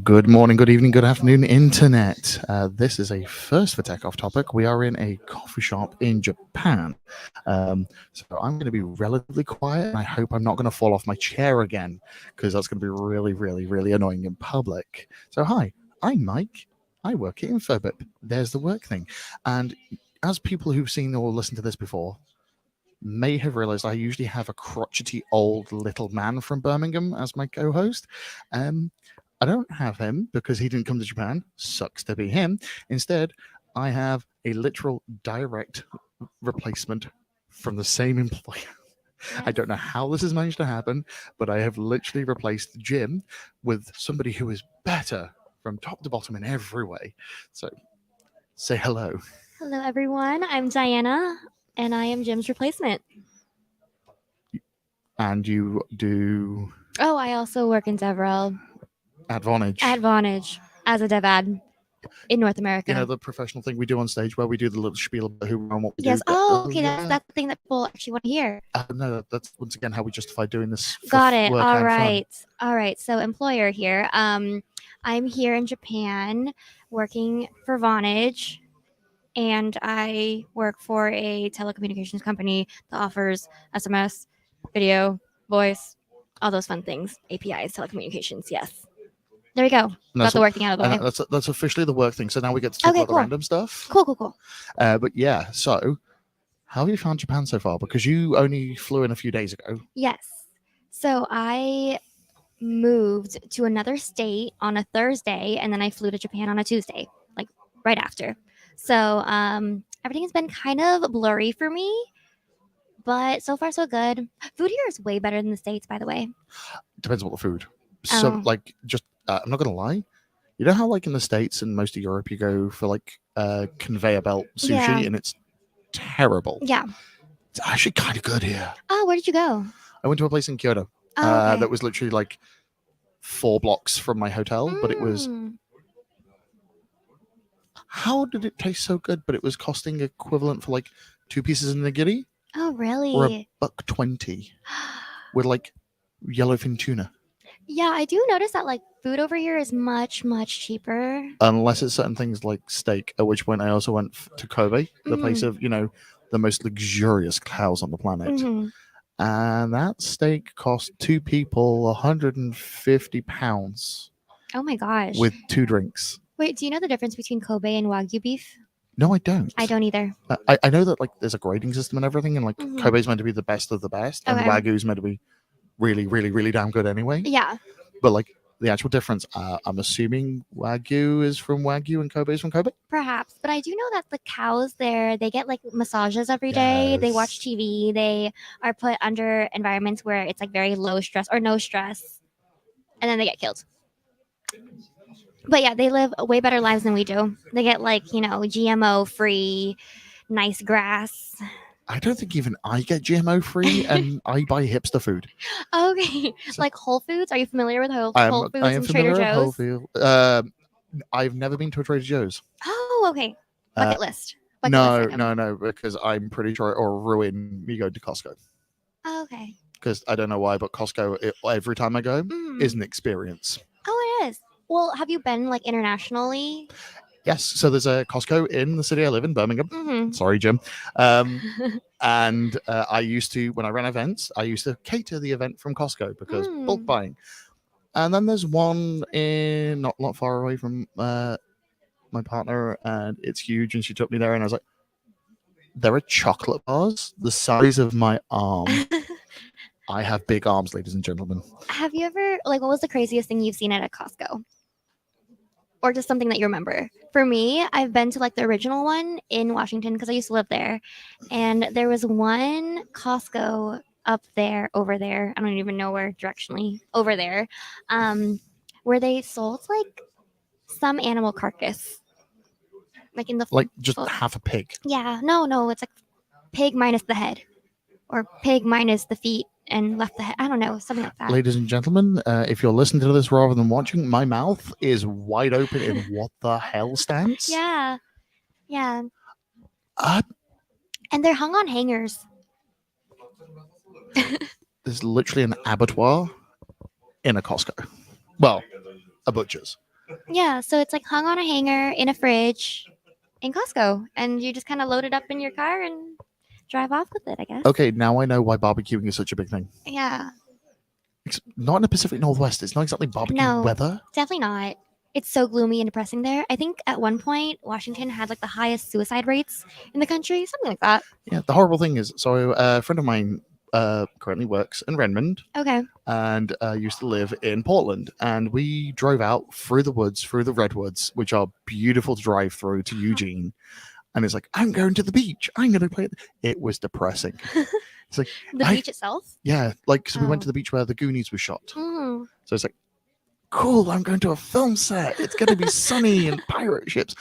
Good morning, good evening, good afternoon, Internet. This is a first for Tech Off topic. We are in a coffee shop in Japan. So I'm going to be relatively quiet, and I hope I'm not going to fall off my chair again because that's going to be really, really, really annoying in public. So, hi, I'm Mike. I work at Infobip. There's the work thing. And as people who've seen or listened to this before may have realized, I usually have a crotchety old little man from Birmingham as my co-host. I don't have him because he didn't come to Japan. Sucks to be him. Instead, I have a literal direct replacement from the same employer. I don't know how this has managed to happen, but I have literally replaced Jim with somebody who is better from top to bottom in every way. So say hello. Hello, everyone. I'm Diana, and I am Jim's replacement. And you do Oh, I also work in DevRel Advantage. at Vonage as a dev ad in North America. You know, the professional thing we do on stage where we do the little spiel about who and what we yes. do. Oh, okay. Yeah. That's the thing that people actually want to hear. No, that's once again how we justify doing this. Got it. Work All and right. All right. So, employer here. I'm here in Japan working for Vonage, and I work for a telecommunications company that offers SMS, video, voice, all those fun things, APIs, telecommunications. Yes. There we go. Got the work thing out of the way. That's officially the work thing. So now we get to talk about the cool. random stuff. Cool. But yeah, so how have you found Japan so far? Because you only flew in a few days ago. Yes. So I moved to another state on a Thursday, and then I flew to Japan on a Tuesday, like right after. So everything has been kind of blurry for me, but so far so good. Food here is way better than the States, by the way. Depends on what the food. So I'm not gonna lie. You know how like in the States and most of Europe you go for like conveyor belt sushi Yeah. and it's terrible. Yeah. It's actually kind of good here. Oh, where did you go? I went to a place in Kyoto that was literally like 4 blocks from my hotel, but it was. How did it taste so good? But it was costing equivalent for like 2 pieces of nigiri. Oh, really? Or $1.20 with like yellowfin tuna. Yeah, I do notice that like food over here is much cheaper. Unless it's certain things like steak, at which point I also went to Kobe, the place of, the most luxurious cows on the planet. Mm-hmm. And that steak cost 2 people £150. Oh my gosh. With 2 drinks. Wait, do you know the difference between Kobe and Wagyu beef? No, I don't. I don't either. I know that like there's a grading system and everything, and like Kobe's meant to be the best of the best, and Wagyu's meant to be really, really, really damn good anyway. Yeah. But like the actual difference, I'm assuming Wagyu is from Wagyu and Kobe is from Kobe. Perhaps, but I do know that the cows there, they get like massages every day. Yes. They watch TV. They are put under environments where it's like very low stress or no stress, and then they get killed. But yeah, they live way better lives than we do. They get like, GMO free, nice grass. I don't think even I get GMO free, and I buy hipster food. Okay, like Whole Foods. Are you familiar with Whole Foods I am and Trader familiar with Joe's? Whole Foods. I've never been to a Trader Joe's. Oh, okay. Bucket list. No, because I'm pretty sure it'll ruin me going to Costco. Oh, okay. Because I don't know why, but Costco, every time I go, is an experience. Oh, it is. Well, have you been like internationally? Yes. So there's a Costco in the city I live in, Birmingham. Mm-hmm. Sorry, Jim. And I used to, when I ran events, I used to cater the event from Costco because bulk buying. And then there's one in not far away from my partner, and it's huge. And she took me there, and I was like, there are chocolate bars the size of my arm. I have big arms, ladies and gentlemen. Have you ever, what was the craziest thing you've seen at a Costco? Or just something that you remember? For me, I've been to the original one in Washington because I used to live there. And there was one Costco over there. I don't even know where directionally, over there, where they sold some animal carcass. Like in the... just half a pig. Yeah. No. It's like pig minus the head. Or pig minus the feet. And left the head. I don't know, something like that. Ladies and gentlemen, if you're listening to this rather than watching, my mouth is wide open in what the hell stance. Yeah. And they're hung on hangers. There's literally an abattoir in a Costco. Well, a butcher's. Yeah, so it's like hung on a hanger in a fridge in Costco, and you just kind of load it up in your car and drive off with it, I guess. Okay, now I know why barbecuing is such a big thing. Yeah, Not in the Pacific Northwest. It's not exactly barbecue No. weather. definitely not. It's so gloomy and depressing there. I think at one point Washington had like the highest suicide rates in the country, something like that. Yeah, the horrible thing is, so a friend of mine currently works in Redmond Okay. and used to live in Portland. And we drove out through the woods, through the redwoods, which are beautiful to drive through to Eugene. And it's like, I'm going to the beach. I'm going to play. It was depressing. It's like, The beach itself. yeah, like, so we went Oh. to the beach where the Goonies was shot. Mm. So it's like, cool, I'm going to a film set. It's going to be sunny and pirate ships.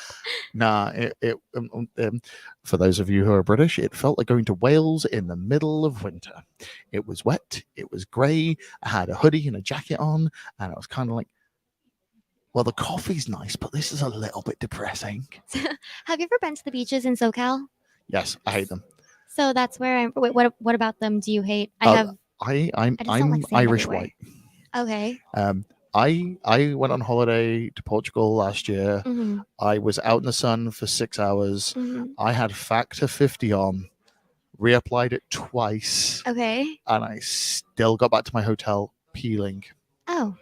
Nah, for those of you who are British, it felt like going to Wales in the middle of winter. It was wet, it was grey, I had a hoodie and a jacket on, and I was kind of like, well, the coffee's nice, but this is a little bit depressing. Have you ever been to the beaches in SoCal? Yes, I hate them. So that's where I'm. Wait, what about them do you hate? I Oh, have. I'm just don't like sand Irish everywhere. white. Okay. I went on holiday to Portugal last year. hmm I was out in the sun for 6 hours. hmm I had Factor 50 on, reapplied it twice, Okay. and I still got back to my hotel peeling. Oh,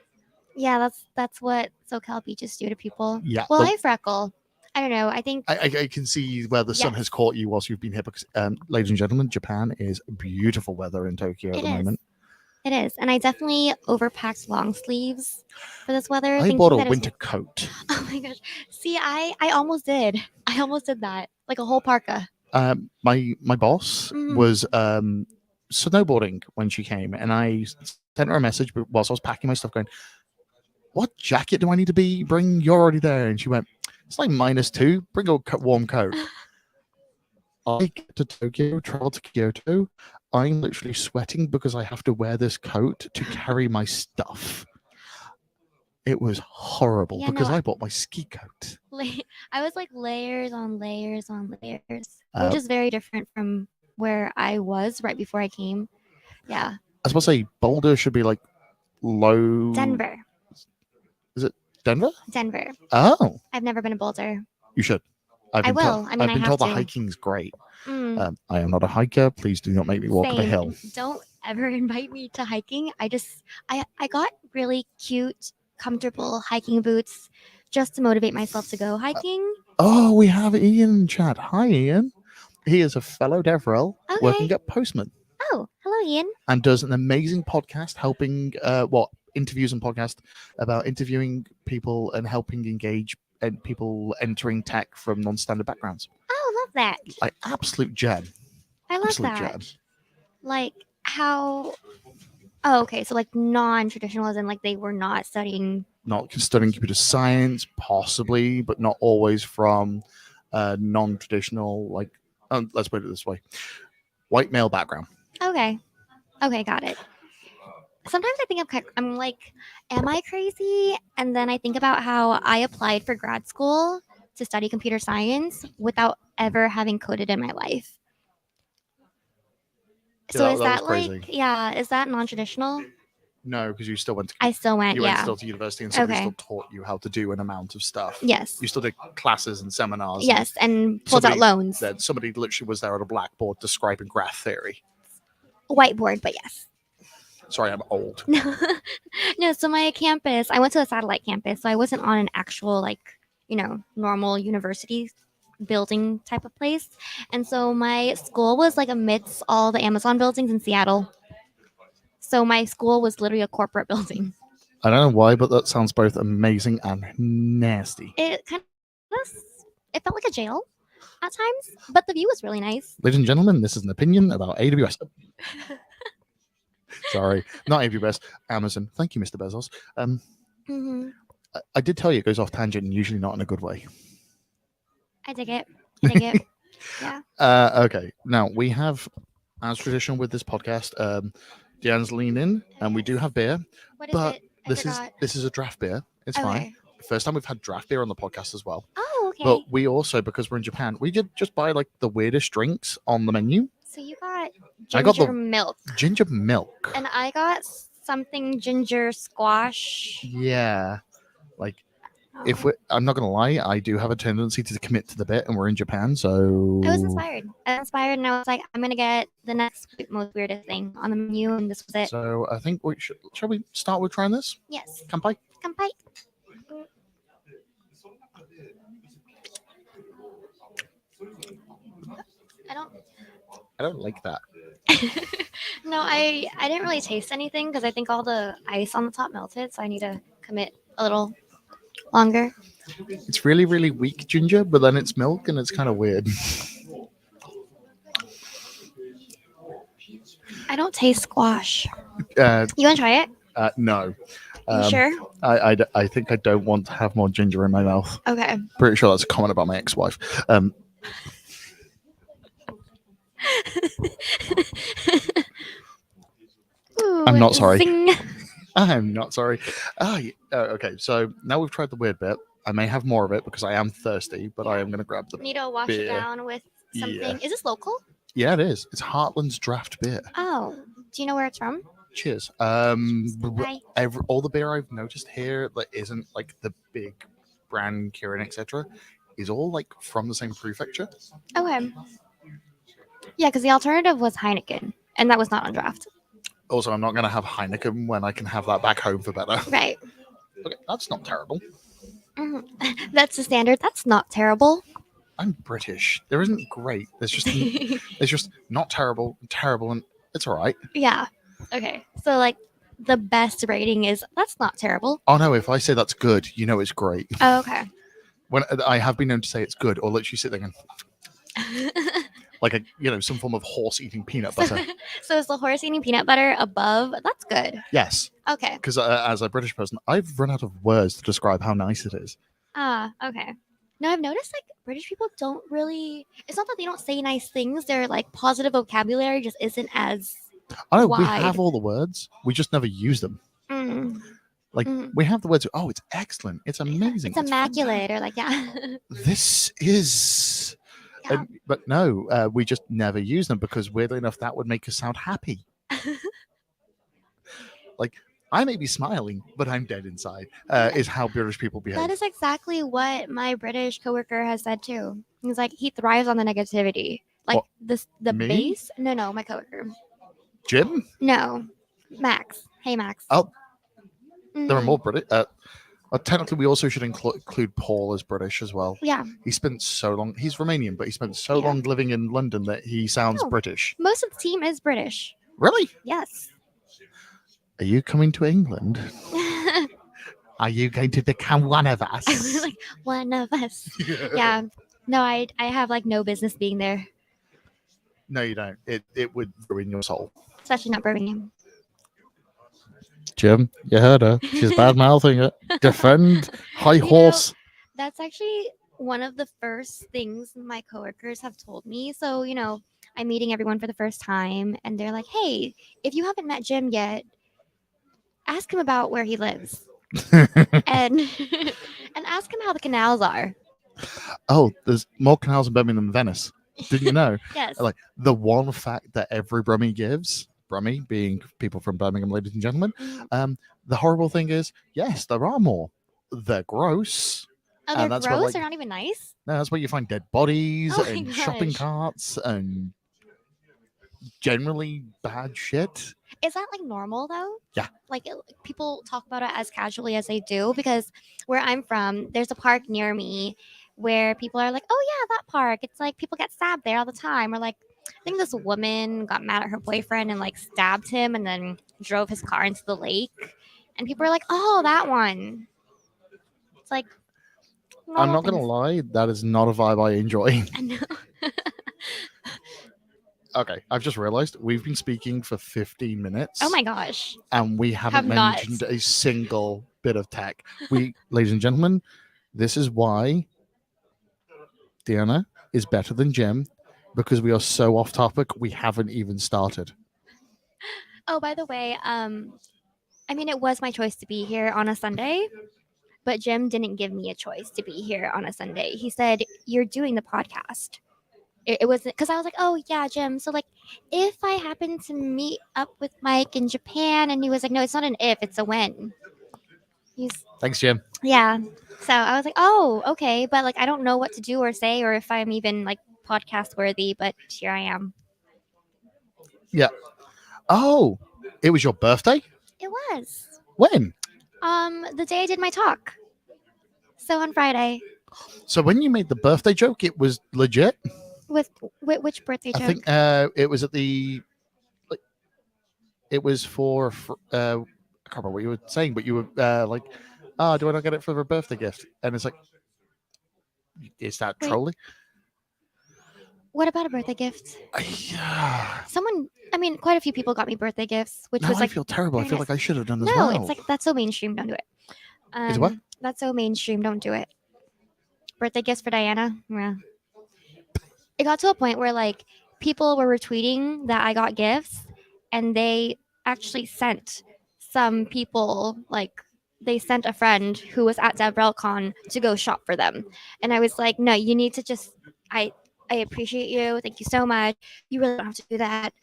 yeah. That's what SoCal beaches do to people. Yeah, Well, I freckle. I don't know. I think I can see where the sun Yes. has caught you whilst you've been here because, ladies and gentlemen, Japan is beautiful weather in Tokyo at It the is. moment. it is, and I definitely overpacked long sleeves for this weather. I thinking bought a that it was- winter coat. Oh my gosh! See, I almost did. I almost did that, like a whole parka. My boss Mhm. was snowboarding when she came, and I sent her a message whilst I was packing my stuff, going, "What jacket do I need to bring? You're already there." And she went, "It's like -2. Bring a warm coat." I get to Tokyo, travel to Kyoto. I'm literally sweating because I have to wear this coat to carry my stuff. It was horrible Yeah, because no, I bought my ski coat. I was like layers on layers on layers, Uh, which is very different from where I was right before I came. Yeah, I was supposed to say Boulder should be like low. Denver. Denver? Denver. Oh, I've never been to Boulder. you should. I will. I mean, I've I been have told the to. hiking's great. Mm, I am not a hiker. Please do not make me walk up a same. hill. Don't ever invite me to hiking. I got really cute, comfortable hiking boots just to motivate myself to go hiking. Oh, we have Ian in chat. Hi, Ian. He is a fellow Devrel working Okay. at Postman Oh, hello, Ian. and does an amazing podcast helping interviews and podcast about interviewing people and helping engage people entering tech from non-standard backgrounds. Oh, love that. Like absolute gem. I love Absolute that. gem. Like how. Oh, okay. So like non-traditional, as in like they were not studying. Not studying computer science, possibly, but not always from non-traditional, like let's put it this way, white male background. Okay. Okay, got it. Sometimes I think I'm like, am I crazy? And then I think about how I applied for grad school to study computer science without ever having coded in my life. Yeah, So that- is that that was like, crazy. yeah, is that non-traditional? No, because you still went to I still went, you went yeah. still to university and somebody Okay. still taught you how to do an amount of stuff. Yes. You still did classes and seminars. Yes, and pulled out somebody loans. That somebody literally was there on a blackboard describing graph theory. Whiteboard, but yes. Sorry, I'm old. No, so my campus, I went to a satellite campus, so I wasn't on an actual like, normal university building type of place. And so my school was like amidst all the Amazon buildings in Seattle. So my school was literally a corporate building. I don't know why, but that sounds both amazing and nasty. It kind of it felt like a jail at times, but the view was really nice. Ladies and gentlemen, this is an opinion about AWS. Sorry, not AWS, Amazon. Thank you, Mr. Bezos. hmm I did tell you it goes off tangent, and usually not in a good way. I dig it. I dig it. Yeah. Okay, now we have, as traditional with this podcast, Deanne's lean in, and we do have beer. What is But it? I This forgot. is a draft beer. It's fine. Okay. First time we've had draft beer on the podcast as well. Oh, okay. But we also, because we're in Japan, we did just buy like the weirdest drinks on the menu. So you got I got the- ginger milk, Ginger milk. and I got something ginger squash. Yeah. Like, if I'm not gonna lie, I do have a tendency to commit to the bit, and we're in Japan, so I was inspired. And I was like, I'm gonna get the next most weirdest thing on the menu, and this was it. So I think shall we start with trying this? Yes. Kanpai. Kanpai. I don't like that. No, I didn't really taste anything because I think all the ice on the top melted, so I need to commit a little longer. It's really, really weak ginger, but then it's milk, and it's kind of weird. I don't taste squash. Uh, You want to try it? no. You sure? I think I don't want to have more ginger in my mouth. Okay. Pretty sure that's a comment about my ex-wife. Ooh, I'm not sorry. zing. I'm not sorry. Okay, so now we've tried the weird bit. I may have more of it because I am thirsty, but I am going to grab the. Need to wash it beer. down with something. Yeah. Is this local? Yeah, it is. It's Heartland's draft beer. Oh, do you know where it's from? Cheers. Bye. All the beer I've noticed here that isn't like the big brand Kirin, etc., is all like from the same prefecture. Okay. Yeah, because the alternative was Heineken, and that was not on draft. Also, I'm not going to have Heineken when I can have that back home for better. Right. Okay, that's not terrible. Mhm. That's the standard. That's not terrible. I'm British. There isn't great. There's just not terrible, and it's all right. Yeah. Okay. So like the best rating is that's not terrible. Oh no, if I say that's good, you know it's great. Oh, okay. When I have been known to say it's good, or literally sit there and like some form of horse eating peanut butter. So is the horse eating peanut butter above? That's good. Yes, Okay. because as a British person, I've run out of words to describe how nice it is. Okay. No, I've noticed like British people don't really. It's not that they don't say nice things. Their like positive vocabulary just isn't as. I know we Wide. have all the words, we just never use them. Like we have the words. Oh, it's excellent. It's amazing. It's immaculate, or like yeah. This is. Yeah. But no, we just never use them because weirdly enough, that would make us sound happy. Like I may be smiling, but I'm dead inside. Is how British people behave. That is exactly what my British coworker has said too. He's like he thrives on the negativity. Like What, the me? base. No, my coworker. Jim. No, Max. Hey, Max. Oh, there are Mhm. more British. Technically, we also should include Paul as British as well. Yeah, He spent so long. He's Romanian, but he spent so Yeah. long living in London that he sounds Oh. British. most of the team is British. Really? Yes. Are you coming to England? Are you going to become one of us? Like one of us. Yeah. No, I have like no business being there, No, you don't. It would ruin your soul. especially not Birmingham. Jim, you heard her. She's bad mouthing it. Defend high know, horse. That's actually one of the first things my coworkers have told me. So, I'm meeting everyone for the first time and they're like, hey, if you haven't met Jim yet, ask him about where he lives and and ask him how the canals are. Oh, there's more canals in Birmingham than Venice. Didn't you know? Yes. Like the one fact that every Brummie gives, Brummie being people from Birmingham, ladies and gentlemen, the horrible thing is, yes, there are more. They're gross. Oh, they're and that's gross? where, like- They're not even nice? No, that's where you find dead bodies Oh my and shopping gosh. carts and generally bad shit. Is that like normal though? Yeah. Like people talk about it as casually as they do because where I'm from, there's a park near me where people are like, oh yeah, that park. It's like people get stabbed there all the time. Or like, I think this woman got mad at her boyfriend and like stabbed him and then drove his car into the lake. And people are like, oh, that one. It's like, I'm not going to lie, that is not a vibe I enjoy. I know. Okay, I've just realized we've been speaking for 15 minutes. Oh my gosh. And we haven't Have not. mentioned a single bit of tech. Ladies and gentlemen, this is why Deanna is better than Jim, because we are so off topic, we haven't even started. Oh, by the way, I mean, it was my choice to be here on a Sunday, but Jim didn't give me a choice to be here on a Sunday. He said, you're doing the podcast. It wasn't because I was like, oh, yeah, Jim. So, like, if I happen to meet up with Mike in Japan, and he was like, no, it's not an if, it's a when. He's Thanks, Jim. yeah. So I was like, oh, okay, but like I don't know what to do or say, or if I'm even like podcast worthy. But here I am. Oh, it was your birthday? It was When? the day I did my talk. So on Friday. So when you made the birthday joke, it was legit? With which birthday I joke? think it was at the. Like, it was for. I can't remember what you were saying, but you were like, "Oh, do I not get it for a birthday gift?" And it's like, "Is that Wait. trolling?" What about a birthday gift? Yeah. Someone, I mean, quite a few people got me birthday gifts, which Now was I like, feel terrible. I very feel nice. like I should have done as no, well. it's like that's so mainstream. Don't do it. Is it what? That's so mainstream. Don't do it. Birthday gifts for Diana. Yeah. It got to a point where like people were retweeting that I got gifts, and they actually sent some people like they sent a friend who was at DevRelCon to go shop for them, and I was like, no, you need to just I appreciate you. Thank you so much. You really don't have to do that.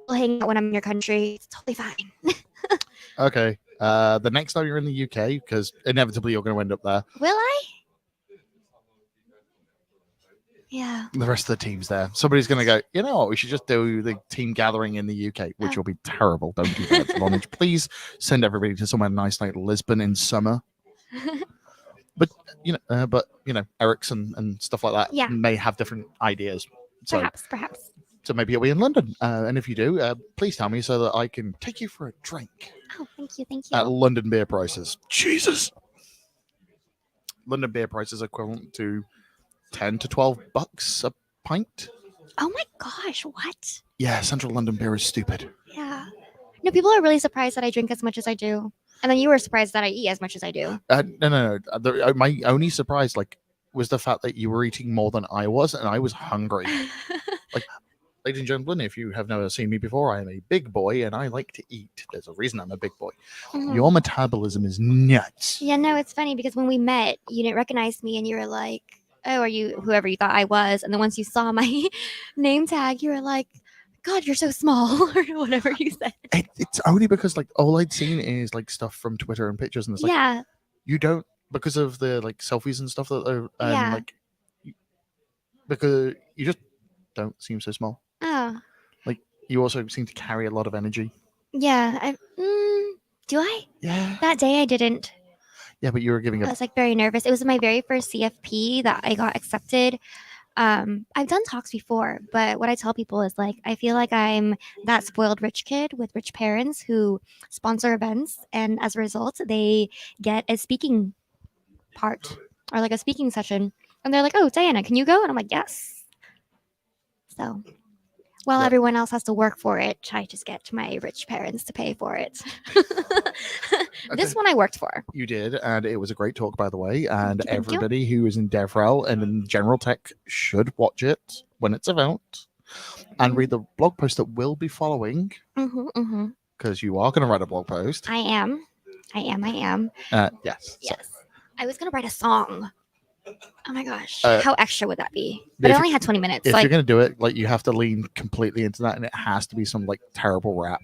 We'll hang out when I'm in your country. It's totally fine. Okay. The next time you're in the UK, because inevitably you're going to end up there. Will I? Yeah. The rest of the team's there. Somebody's going to go, you know what? We should just do the team gathering in the UK, which will be terrible. Don't do that, Vonage. Please send everybody to somewhere nice like Lisbon in summer. But Ericsson and stuff like that Yeah. may have different ideas. So Perhaps. So maybe you'll be in London. And if you do, please tell me so that I can take you for a drink Oh, thank you. at London beer prices. Jesus. London beer prices equivalent to 10 to 12 bucks a pint. Oh my gosh, what? Yeah, Central London beer is stupid. Yeah. No, people are really surprised that I drink as much as I do. And then you were surprised that I eat as much as I do. No. My only surprise, was the fact that you were eating more than I was, and I was hungry. Ladies and gentlemen, if you have never seen me before, I am a big boy and I like to eat. There's a reason I'm a big boy. Mhm. Your metabolism is nuts. Yeah, no, it's funny because when we met, you didn't recognize me and you were like, oh, are you whoever you thought I was? And then once you saw my name tag, you were like, God, you're so small, or whatever you said. It's only because all I'd seen is stuff from Twitter and pictures, and it's Yeah. you don't, because of the selfies and stuff that are, and Yeah. because you just don't seem so small. Oh. You also seem to carry a lot of energy. Yeah. Do I? Yeah. That day I didn't. Yeah, but you were giving I a. was very nervous. It was my very first CFP that I got accepted. I've done talks before, but what I tell people is I feel like I'm that spoiled rich kid with rich parents who sponsor events, and as a result, they get a speaking part or a speaking session, and they're like, "Oh, Diana, can you go?" And I'm like, "Yes." So, while everyone else has to work for it, I just get my rich parents to pay for it. This one I worked for. You did, and it was a great talk, by the way. And Thank you. everybody who is in DevRel and in General Tech should watch it when it's out and read the blog post that will be following. Because you are going to write a blog post. I am. Yes. Yes. I was going to write a song. Oh my gosh. How extra would that be? But I only had 20 minutes. If you're going to do it, you have to lean completely into that, and it has to be some terrible rap.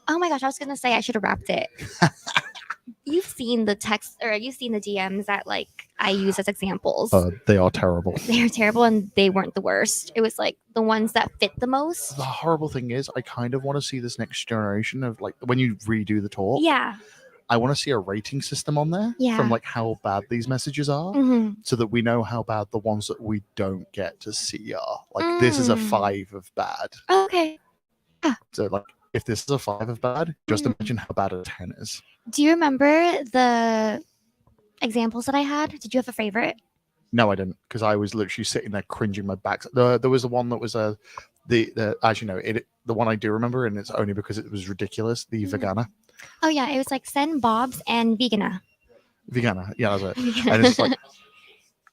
Oh my gosh, I was going to say I should have rapped it. You've seen the text, or you've seen the DMs that I use as examples. They are terrible. They are terrible, and they weren't the worst. It was the ones that fit the most. The horrible thing is, I kind of want to see this next generation of when you redo the talk. Yeah. I want to see a rating system on there from how bad these messages are, so that we know how bad the ones that we don't get to see are. This is a 5 of bad. Okay. Yeah. So if this is a 5 of bad, just imagine how bad a 10 is. Do you remember the examples that I had? Did you have a favorite? No, I didn't, because I was literally sitting there cringing my back. There was the one that was the as you know, the one I do remember, and it's only because it was ridiculous. The Vegana. Oh yeah, it was Sen, Bob's, and Vegana. Vegana, yeah, that's it. And it's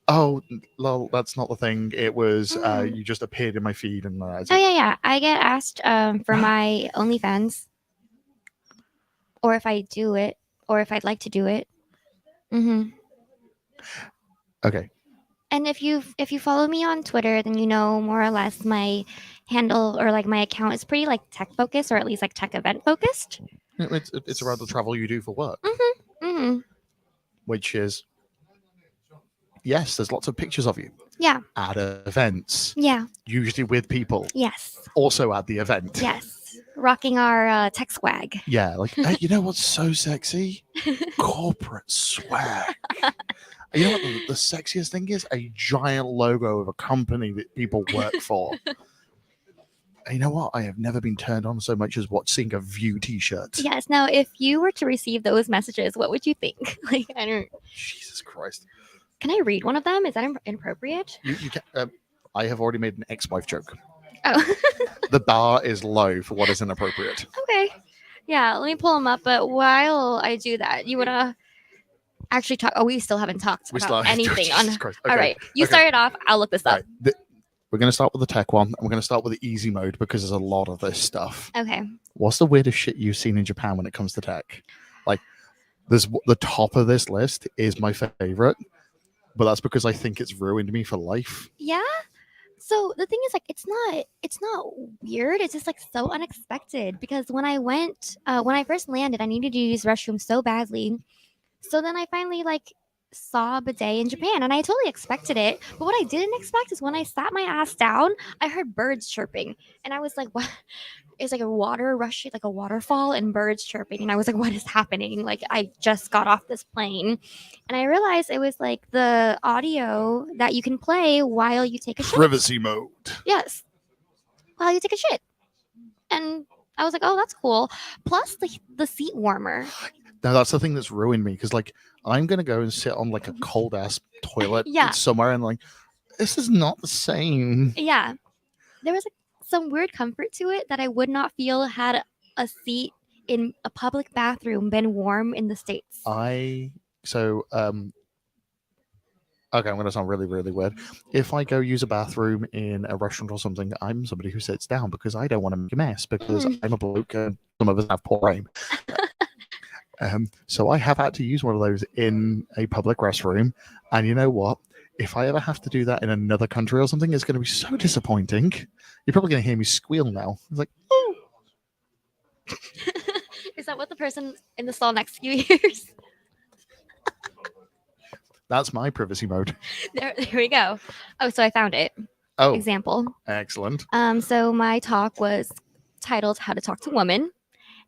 oh, lol, that's not the thing. It was you just appeared in my feed, and oh yeah. I get asked for my OnlyFans, or if I do it, or if I'd like to do it. Okay. And if you follow me on Twitter, then you know more or less my handle or like my account is pretty like tech focused, or at least like tech event focused. It's around the travel you do for work, Hmm. which is, yes, there's lots of pictures of you Yeah. at events, Yeah. usually with people Yes. also at the event. Yes. Rocking our tech swag. Yeah, like, hey, you know what's so sexy? Corporate swag. You know what the sexiest thing is? A giant logo of a company that people work for. And you know what? I have never been turned on so much as seeing a View t-shirt. Yes. Now, if you were to receive those messages, what would you think? Like, I don't. Jesus Christ. Can I read one of them? Is that inappropriate? You can, I have already made an ex-wife joke. Oh. The bar is low for what is inappropriate. Okay. Yeah. Let me pull them up. But while I do that, you wanna actually talk? Oh, we still haven't talked about anything on. Jesus Christ. Okay. All right. You okay. started off. I'll look this up. Right. We're going to start with the tech one, and we're going to start with the easy mode because there's a lot of this stuff. Okay. What's the weirdest shit you've seen in Japan when it comes to tech? Like, there's the top of this list is my favorite, but that's because I think it's ruined me for life. Yeah. So the thing is, like, it's not weird. It's just like so unexpected because when I first landed, I needed to use the restroom so badly. So then I finally like saw a bidet in Japan, and I totally expected it. But what I didn't expect is when I sat my ass down, I heard birds chirping, and I was like, "What?" It's like a water rushing, like a waterfall, and birds chirping, and I was like, "What is happening?" Like I just got off this plane, and I realized it was like the audio that you can play while you take a shit. Privacy mode. Yes, while you take a shit, and I was like, "Oh, that's cool." Plus the seat warmer. Now that's the thing that's ruined me because like I'm gonna go and sit on like a cold ass toilet Yeah. somewhere and like this is not the same. Yeah, there was some weird comfort to it that I would not feel had a seat in a public bathroom been warm in the States. Okay, I'm going to sound really, really weird. If I go use a bathroom in a restaurant or something, I'm somebody who sits down because I don't want to make a mess because I'm a bloke and some of us have poor aim. So I have had to use one of those in a public restroom. And you know what? If I ever have to do that in another country or something, it's going to be so disappointing. You're probably going to hear me squeal now. It's like, oh. Is that what the person in the stall next to you hears? That's my privacy mode. There we go. Oh, so I found it. Oh, Example. excellent. So my talk was titled "How to Talk to Women."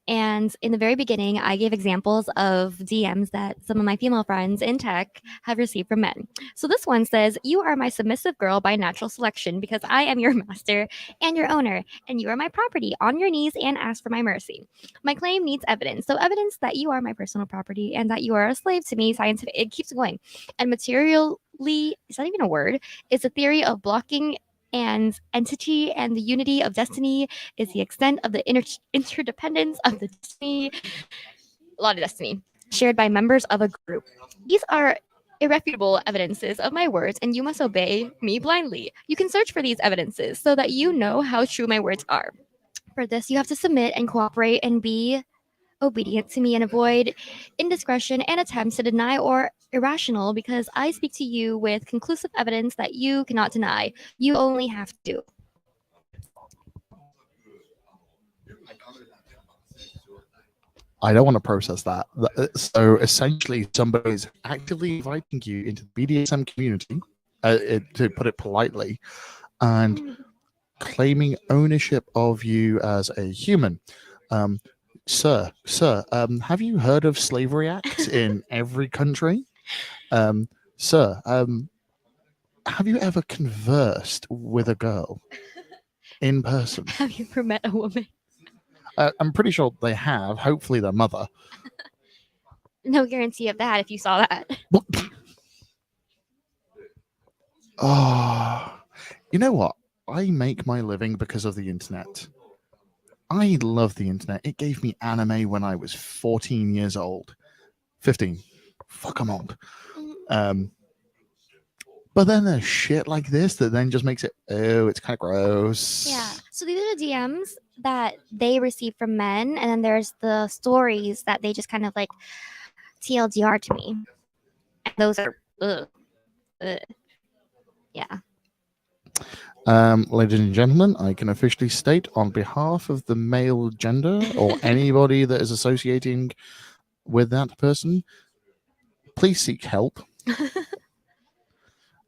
And in the very beginning, I gave examples of DMs that some of my female friends in tech have received from men. So this one says, "You are my submissive girl by natural selection because I am your master and your owner, and you are my property. On your knees and ask for my mercy. My claim needs evidence. So evidence that you are my personal property and that you are a slave to me. Scientific." It keeps going. "And materially," is that even a word? "Is a theory of blocking and entity, and the unity of destiny is the extent of the interdependence of the destiny," a lot of destiny, "shared by members of a group. These are irrefutable evidences of my words, and you must obey me blindly. You can search for these evidences so that you know how true my words are. For this, you have to submit and cooperate and be obedient to me and avoid indiscretion and attempts to deny or irrational, because I speak to you with conclusive evidence that you cannot deny. You only have to." I don't want to process that. So essentially, somebody is actively inviting you into the BDSM community, to put it politely, and claiming ownership of you as a human. Sir, have you heard of Slavery Act in every country? Sir, have you ever conversed with a girl in person? Have you ever met a woman? I'm pretty sure they have. Hopefully their mother. No guarantee of that if you saw that. Oh, you know what? I make my living because of the internet. I love the internet. It gave me anime when I was 14 years old. 15. Fuck, I'm old. But then there's shit like this that then just makes it, it's kind of gross. Yeah. So these are the DMs that they receive from men, and then there's the stories that they just kind of like TLDR to me. And those are, yeah. Ladies and gentlemen, I can officially state on behalf of the male gender or anybody that is associating with that person, please seek help.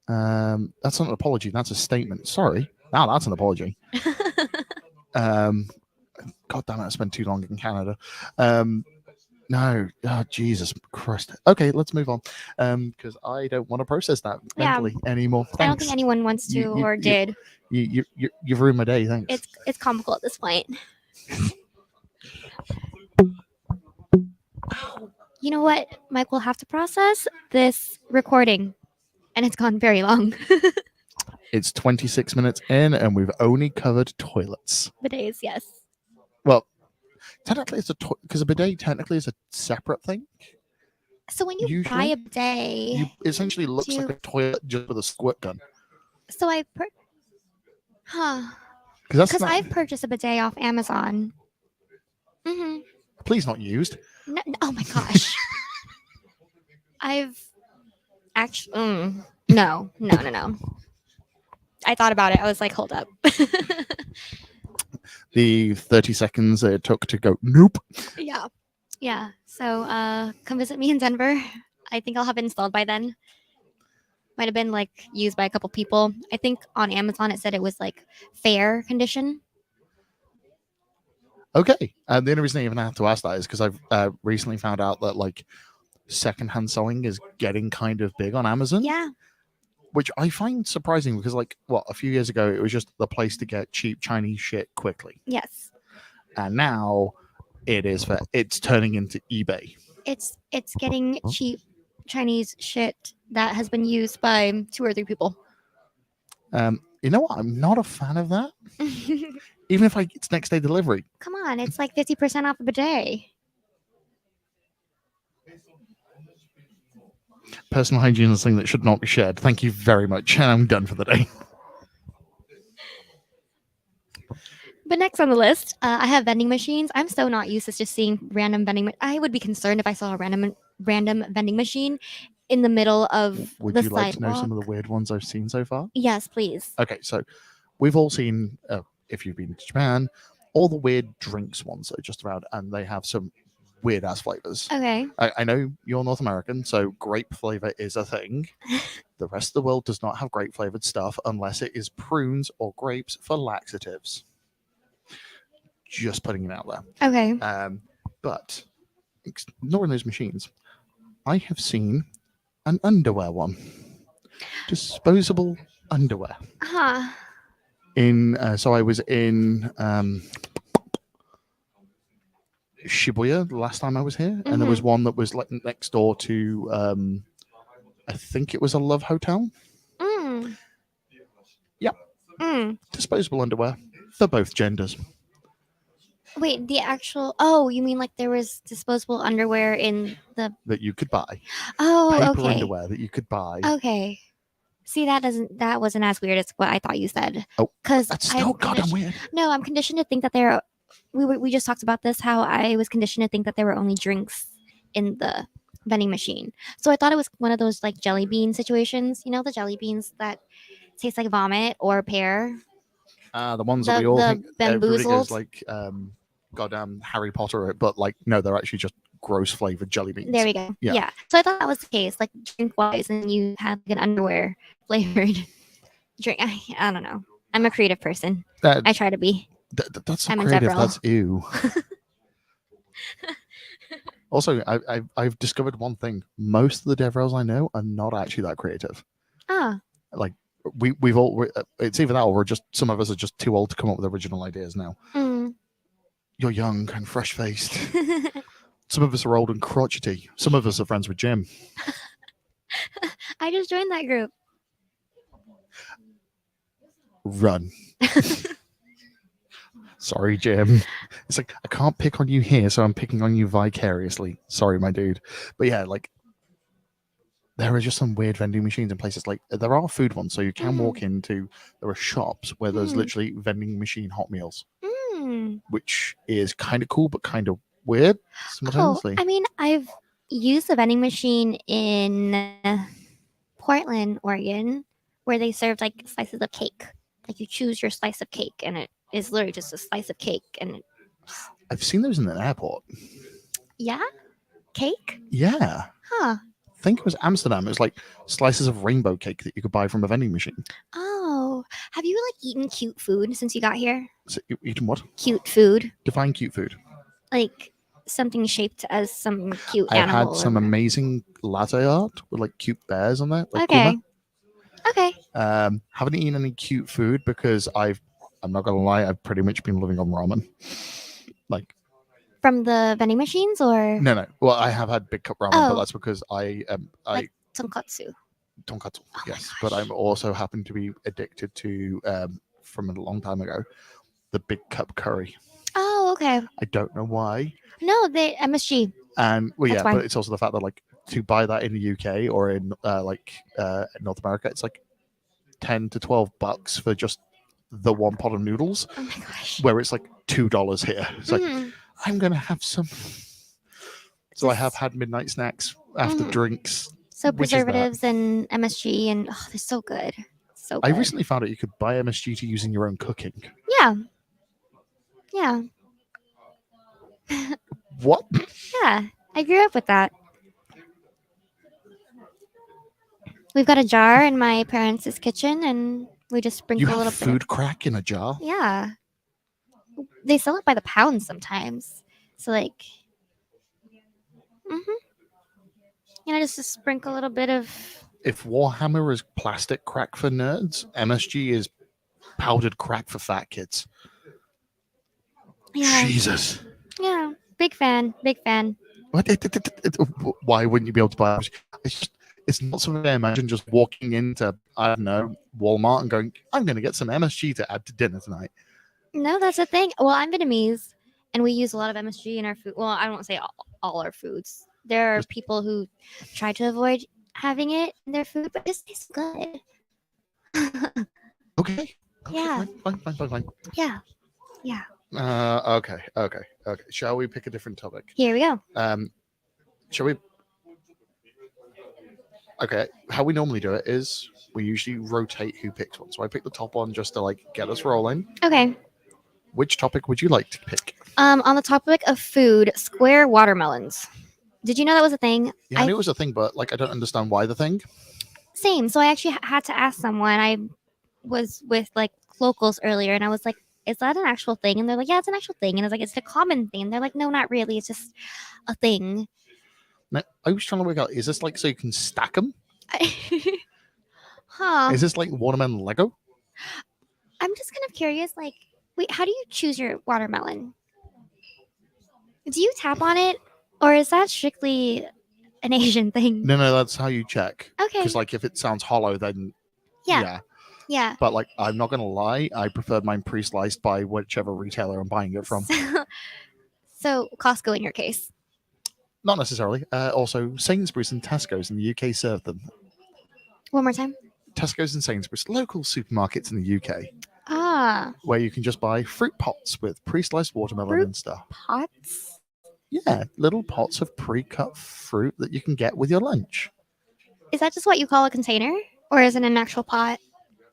That's not an apology. That's a statement. Sorry. Now that's an apology. God damn it! I spent too long in Canada. No, oh, Jesus Christ. Okay, let's move on. Because I don't want to process that Yeah. mentally anymore. I don't Thanks. think anyone wants to You- or you- did. You've ruined my day. Thanks. It's comical at this point. You know what? Mike will have to process this recording, and it's gone very long. It's 26 minutes in, and we've only covered toilets. Bidets, yes. Well, technically, it's because a bidet technically is a separate thing. So when you buy Usually, a bidet, You essentially looks like a toilet just with a squirt gun. so Because because I've purchased a bidet off Amazon. Mm-hmm. please not used. No, oh my gosh. I've actually no. I thought about it. I was like, hold up. The 30 seconds it took to go nope. Yeah. So come visit me in Denver. I think I'll have it installed by then. Might have been like used by a couple people. I think on Amazon it said it was like fair condition. Okay. And the only reason I even have to ask that is because I've recently found out that like secondhand selling is getting kind of big on Amazon. Yeah. Which I find surprising because like a few years ago it was just the place to get cheap Chinese shit quickly. Yes. And now it's turning into eBay. It's getting cheap Chinese shit that has been used by 2 or 3 people. You know what? I'm not a fan of that. Even if it's next day delivery. Come on, it's like 50% off a bidet. Personal hygiene is a thing that should not be shared. Thank you very much. And I'm done for the day. But next on the list, I have vending machines. I'm so not used to just seeing random vending. I would be concerned if I saw a random vending machine in the middle of Would the you like to know some of sidewalk. the weird ones I've seen so far? Yes, please. Okay, so we've all seen, if you've been to Japan, all the weird drinks ones that are just around, and they have some weird ass flavors. Okay. I know you're North American, so grape flavor is a thing. The rest of the world does not have grape flavored stuff unless it is prunes or grapes for laxatives. Just putting it out there. Okay. But ignoring those machines, I have seen an underwear one. Disposable underwear. Huh. So I was in Shibuya the last time I was here, and there was one that was like next door to I think it was a Love Hotel. Yep. Disposable underwear for both genders. Wait, the actual. Oh, you mean like there was disposable underwear in the. That you could buy. Oh, Paper okay. underwear that you could buy. Okay. See, that wasn't as weird as what I thought you said. Oh, because that's still goddamn weird. No, I'm conditioned to think that there. We just talked about this. How I was conditioned to think that there were only drinks in the vending machine. So I thought it was one of those like jelly bean situations. You know, the jelly beans that taste like vomit or pear. The ones that we all think everybody goes Bamboozled. like goddamn Harry Potter, but like no, they're actually just gross flavored jelly beans. There we go. Yeah. Yeah. So I thought that was the case, like drink wise, and you had like an underwear flavored drink. I don't know. I'm a creative person. I try to be. That's not I'm a creative. Deborah. That's ew. Also, I've discovered one thing. Most of the DevRels I know are not actually that creative. Ah. Like we've all it's either that or we're just some of us are just too old to come up with original ideas now. You're young and fresh faced. Some of us are old and crotchety. Some of us are friends with Jim. I just joined that group. Run. Sorry, Jim. It's like I can't pick on you here, so I'm picking on you vicariously. Sorry, my dude. But yeah, like there are just some weird vending machines in places. Like there are food ones, so you can walk into. There are shops where there's literally vending machine hot meals, which is kind of cool but kind of weird simultaneously. I mean, I've used a vending machine in Portland, Oregon, where they served like slices of cake. Like you choose your slice of cake, and it is literally just a slice of cake. And I've seen those in an airport. yeah, cake. Yeah. Huh. I think it was Amsterdam. It was like slices of rainbow cake that you could buy from a vending machine. Oh, have you like eaten cute food since you got here? So you eating what? Cute food, Define cute food. like something shaped as some cute I've animal. had some or- amazing latte art with like cute bears on there. Like Okay. Kuma. Okay. Haven't eaten any cute food because I'm not gonna lie, I've pretty much been living on ramen. Like From the vending machines or no. Well, I have had big cup ramen, but Oh. that's because I Like- tonkatsu? tonkatsu. Oh my Yes, but gosh. I'm also happen to be addicted to from a long time ago, the big cup curry. Oh, okay. I don't know why. No, they MSG. And well, That's yeah, why. but it's also the fact that like to buy that in the UK or in North America, it's like $10 to $12 for just the one pot of noodles, Oh my gosh. where it's like $2 here. It's like Mhm. I'm gonna have some. So I have Just- had midnight snacks after Mhm. drinks. So which is that? preservatives and MSG, and oh, they're so good. So I good. recently found out you could buy MSG to use in your own cooking. Yeah. Yeah. What? Yeah. I grew up with that. We've got a jar in my parents' kitchen, and we just You sprinkle a have little food crack in a jar? bit. Yeah. They sell it by the pound sometimes. So like, just sprinkle a little bit of. If Warhammer is plastic crack for nerds, MSG is powdered crack for fat kids. Yeah. Jesus. Yeah. Big fan. Big fan. What? Why wouldn't you be able to buy MSG? It's not something I imagine just walking into, I don't know, Walmart and going, I'm going to get some MSG to add to dinner tonight. No, that's the thing. Well, I'm Vietnamese, and we use a lot of MSG in our food. Well, I won't say all our foods. There are Just- people who try to avoid having it in their food, but it tastes good. Okay. Yeah. Fine. Yeah. Yeah. Okay. Shall we pick a different topic? Here we go. Shall we? Okay. How we normally do it is we usually rotate who picks one. So I pick the top one just to like get us rolling. Okay. Which topic would you like to pick? On the topic of food, square watermelons. Did you know that was a thing? Yeah, I knew it was a thing, but like I don't understand why the thing. Same. So I actually had to ask someone. I was with like locals earlier, and I was like, "Is that an actual thing?" And they're like, "Yeah, it's an actual thing." And I was like, "It's a common thing." And they're like, "No, not really. It's just a thing." Now, I was trying to work out: is this like so you can stack them? Huh. Is this like watermelon Lego? I'm just kind of curious. Like, wait, how do you choose your watermelon? Do you tap on it, or is that strictly an Asian thing? No, that's how you check. Okay. Because like if it sounds hollow, then Yeah. Yeah. But like I'm not gonna lie, I preferred mine pre-sliced by whichever retailer I'm buying it from. So Costco in your case. Not necessarily. Also, Sainsbury's and Tesco's in the UK serve them. One more time. Tesco's and Sainsbury's, local supermarkets in the UK, Ah, where you can just buy fruit pots with pre-sliced watermelon Fruit and stuff. pots. Yeah, little pots of pre-cut fruit that you can get with your lunch. Is that just what you call a container, or is it an actual pot?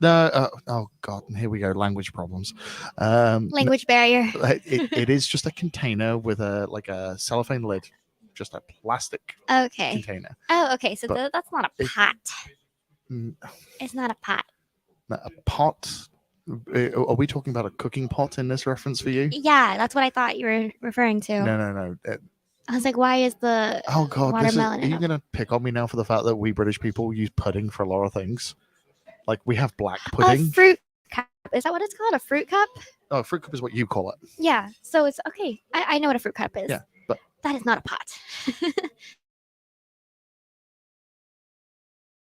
No, oh god, and here we go, language problems. Language barrier. It is just a container with a cellophane lid, just a plastic Okay. container. Oh, okay. So But that's not a it- pot. Mm, It's not a pot. A pot. Are we talking about a cooking pot in this reference for you? Yeah, that's what I thought you were referring to. No. I was like, why is the Oh god, watermelon are in you a- gonna pick on me now for the fact that we British people use pudding for a lot of things? Like we have black a pudding. fruit cup? Is that what it's called? A fruit cup? Oh, fruit cup is what you call it. Yeah. So it's okay. I know what a fruit cup is. Yeah, but- that is not a pot.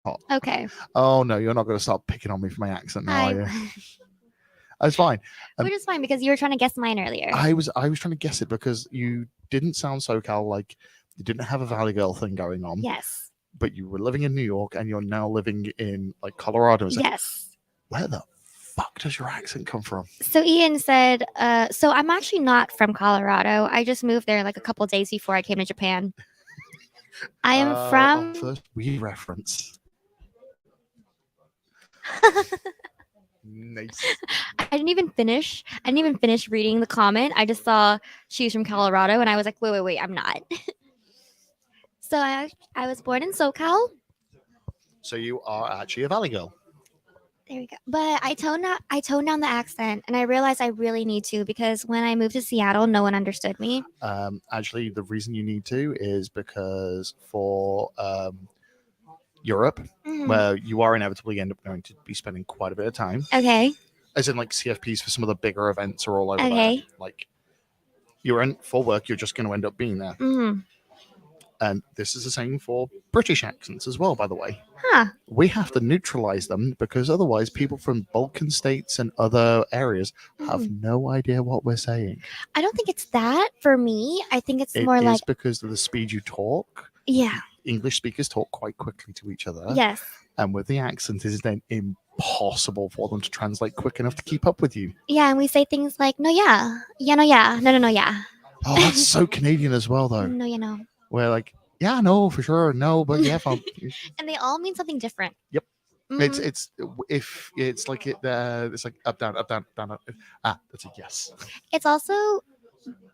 Pot. Okay. Oh no, you're not gonna start picking on me for my accent now, are you? I, That's fine. which is fine because you were trying to guess mine earlier. I was trying to guess it because you didn't sound SoCal, like you didn't have a Valley Girl thing going on. Yes. But you were living in New York and you're now living in like Colorado. It's like, Yes. where the fuck does your accent come from? So Ian said, so I'm actually not from Colorado. I just moved there like a couple days before I came to Japan. I am from First weed reference. Nice. I didn't even finish reading the comment. I just saw she's from Colorado, and I was like, wait, I'm not. So I was born in SoCal. So you are actually a Valley girl. There we go. But I toned down the accent, and I realized I really need to because when I moved to Seattle, no one understood me. Actually, the reason you need to is because for Europe, Mhm. where you are inevitably end up going to be spending quite a bit of time, Okay. as in like CFPs for some of the bigger events are all over there. Okay. Like you're in for work, you're just going to end up being there. Mm. And this is the same for British accents as well, by the way. Huh. We have to neutralize them because otherwise people from Balkan states and other areas have Mhm. no idea what we're saying. I don't think it's that for me. I think it's It more is like because of the speed you talk. yeah. English speakers talk quite quickly to each other. Yes. And with the accent, it is then impossible for them to translate quick enough to keep up with you. Yeah, and we say things like no, yeah, no, yeah, no, yeah, Oh, that's so Canadian as well, though. no, no. We're like, yeah, no, for sure, no, but yeah, fine. And they all mean something different. Yep. Mhm. It's if it's like it's like up down up. That's a yes. It's also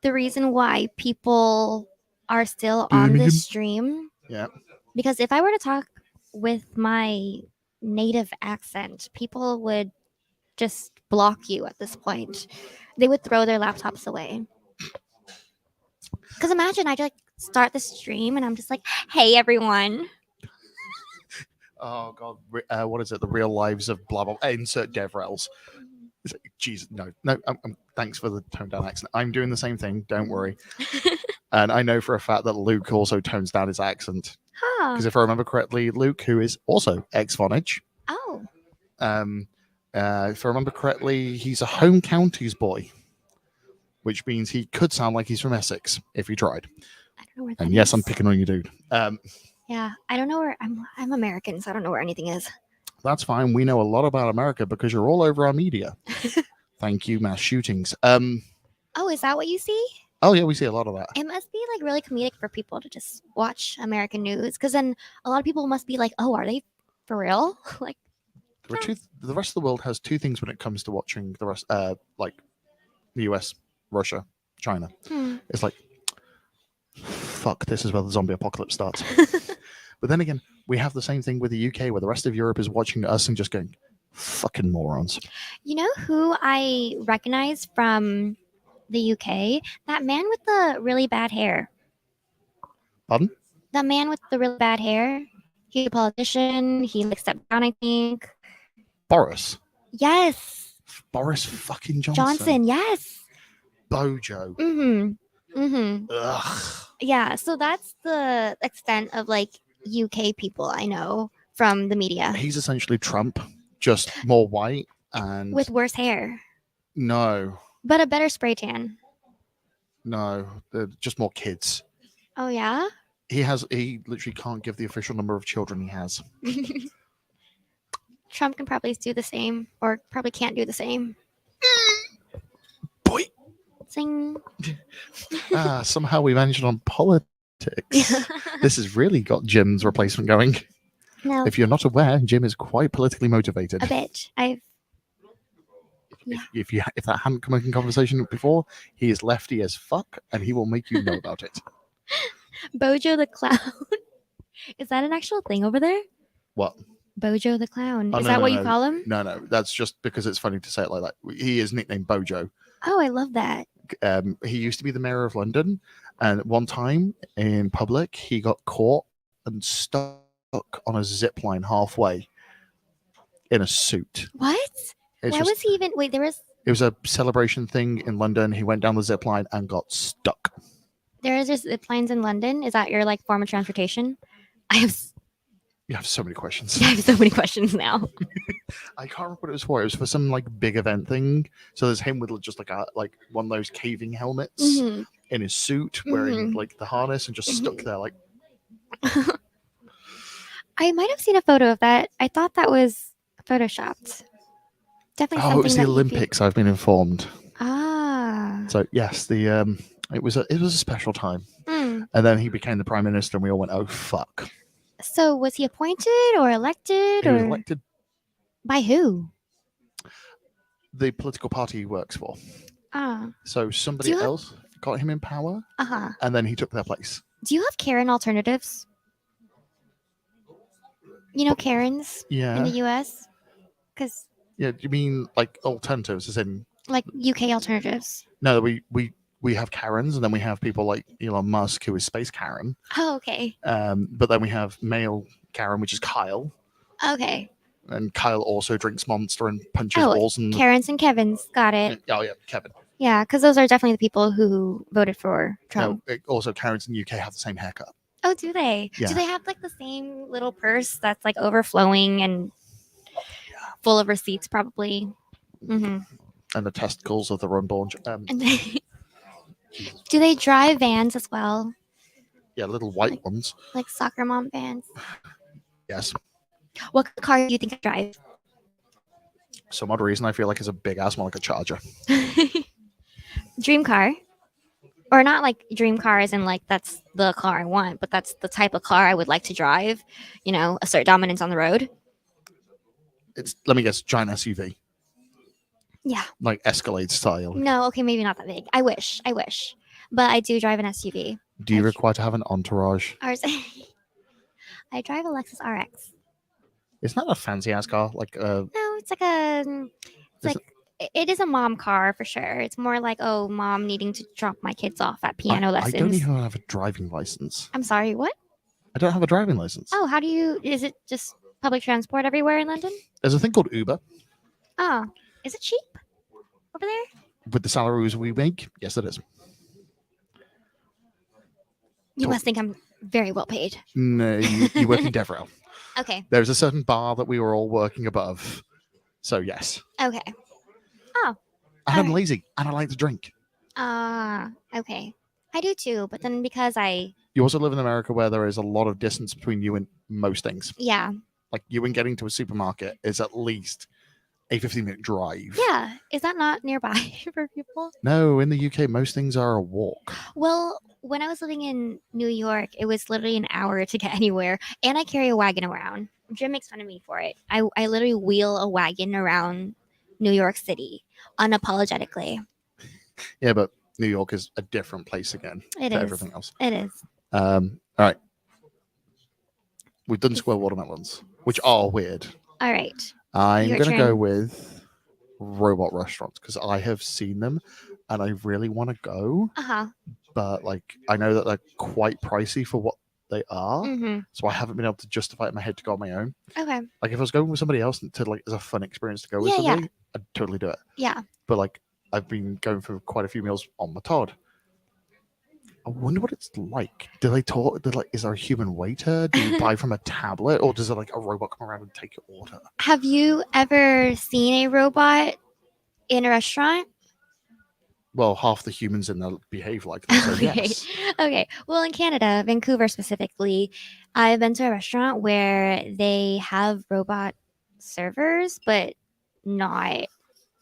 the reason why people are still on Birmingham. this stream. Yeah. Because if I were to talk with my native accent, people would just block you at this point. They would throw their laptops away. Because imagine I just start the stream and I'm just like, hey, everyone. Oh god, what is it? The real lives of blah blah. Insert DevRels. It's like, Jesus, no. Thanks for the toned down accent. I'm doing the same thing. Don't worry. And I know for a fact that Luke also tones down his accent Huh. because if I remember correctly, Luke, who is also ex-Vonage, Oh. if I remember correctly, he's a home counties boy, which means he could sound like he's from Essex if he tried. I don't know where that And yes, is. I'm picking on you, dude. Yeah, I don't know where I'm American, so I don't know where anything is. That's fine. We know a lot about America because you're all over our media. Thank you, mass shootings. Oh, is that what you see? Oh yeah, we see a lot of that. It must be like really comedic for people to just watch American news because then a lot of people must be like, oh, are they for real? Like, There are the rest of the world has two things when it comes to watching the rest, like the US, Russia, China. It's like, fuck, this is where the zombie apocalypse starts. But then again, we have the same thing with the UK where the rest of Europe is watching us and just going, fucking morons. You know who I recognize from the UK? That man with the really bad hair. Pardon? That man with the really bad hair. He's a politician. He like stepped down, I think. Boris. Yes. Boris fucking Johnson. Yes. Bojo. Ugh. Yeah. So that's the extent of like UK people I know from the media He's essentially Trump, just more white and with worse hair, no, but a better spray tan. they're just more kids. Oh yeah. He literally can't give the official number of children he has. Trump can probably do the same, or probably can't do the same. Boy. Sing. Somehow we managed on politics. This has really got Jim's replacement going. No, If you're not aware, Jim is quite politically motivated. a bit. Yeah. If that hadn't come up in conversation before, he is lefty as fuck, and he will make you know about it. Bojo the clown. Is that an actual thing over there? What? Bojo the clown. Oh, Is no, that no, what no. you call him? No, that's just because it's funny to say it like that. He is nicknamed Bojo. Oh, I love that. He used to be the mayor of London, and at one time in public, he got caught and stuck on a zip line halfway in a suit. What? Why was he even? Wait, It was a celebration thing in London. He went down the zip line and got stuck. there is just zip lines in London. Is that your like form of transportation? You have so many questions. I have so many questions now. I can't remember what it was for. It was for some like big event thing. So there's him with just like one of those caving helmets Mhm. in his suit, wearing like the harness and just stuck there like. I might have seen a photo of that. I thought that was photoshopped. Definitely. Oh, something it was the that you'd be- Olympics. I've been informed. Ah. So yes, it was a special time. Mm. And then he became the prime minister, and we all went, "Oh fuck!" So was he appointed or elected He was or elected. by who? the political party he works for. Ah, So somebody you have- else got him in power, uh-huh. and then he took their place. Do you have Karen alternatives? You know Karens in Yeah. the US? Because Yeah. Do you mean like alternatives, as in like UK alternatives. no? We have Karens, and then we have people like Elon Musk, who is Space Karen. Oh, okay. But then we have male Karen, which is Kyle, Okay. and Kyle also drinks Monster and punches Oh, walls. And Karens and Kevins. Got it. oh yeah, Kevin. Yeah, because those are definitely the people who voted for Trump. No, also Karens in the UK have the same haircut. Oh, do they? Yeah. Do they have like the same little purse that's like overflowing and full of receipts, probably? Mm-hmm. And the testicles of their unborn. And do they drive vans as well, Yeah, little white ones. like soccer mom vans? Yes. What car do you think I drive? Some odd reason I feel like it's a big ass, more like a Charger. Dream car, or not like dream car as in like that's the car I want, but that's the type of car I would like to drive. You know, assert dominance on the road. It's, let me guess, giant SUV, Yeah. like Escalade style. No, okay, maybe not that big. I wish, but I do drive an SUV. Do you require to have an entourage? Ours. I drive a Lexus RX. It's not a fancy ass car, like No, it's like a. It's Is like it is a mom car for sure. It's more like, oh, mom needing to drop my kids off at piano I lessons. don't even have a driving license. I'm sorry, what? I don't have a driving license. Oh, how do you? Is it just public transport everywhere in London? There's a thing called Uber. Oh, is it cheap over there? With the salaries we make, yes, it is. You Cool. must think I'm very well paid. No, you work in Deverell. Okay. There's a certain bar that we were all working above. So, yes. Okay. And I'm Alright. lazy and I like to drink. Okay. I do too, but then because I, You also live in America where there is a lot of distance between you and most things. yeah, Like you and getting to a supermarket is at least a 15-minute drive. yeah. Is that not nearby for people? No, in the UK, most things are a walk. Well, when I was living in New York, it was literally an hour to get anywhere, and I carry a wagon around. Jim makes fun of me for it. I literally wheel a wagon around New York City unapologetically. Yeah, but New York is a different place again It to is. everything else. It is. All right. We've done square watermelons, which are weird. All right. I'm Your going to go turn. with robot restaurants because I have seen them and I really want to go, Uh-huh. but like I know that they're quite pricey for what they are. Mm-hmm. So I haven't been able to justify it in my head to go on my own. Okay. Like if I was going with somebody else to like as a fun experience to go with Yeah, yeah. somebody, I'd totally do it. Yeah. But like I've been going for quite a few meals on my Todd. I wonder what it's like. Do they talk? Is there a human waiter? Do you buy from a tablet, or does it like a robot come around and take your order? Have you ever seen a robot in a restaurant? Well, half the humans in there behave like them, so Okay. yes. Okay. Well, in Canada, Vancouver specifically, I've been to a restaurant where they have robot servers, but not.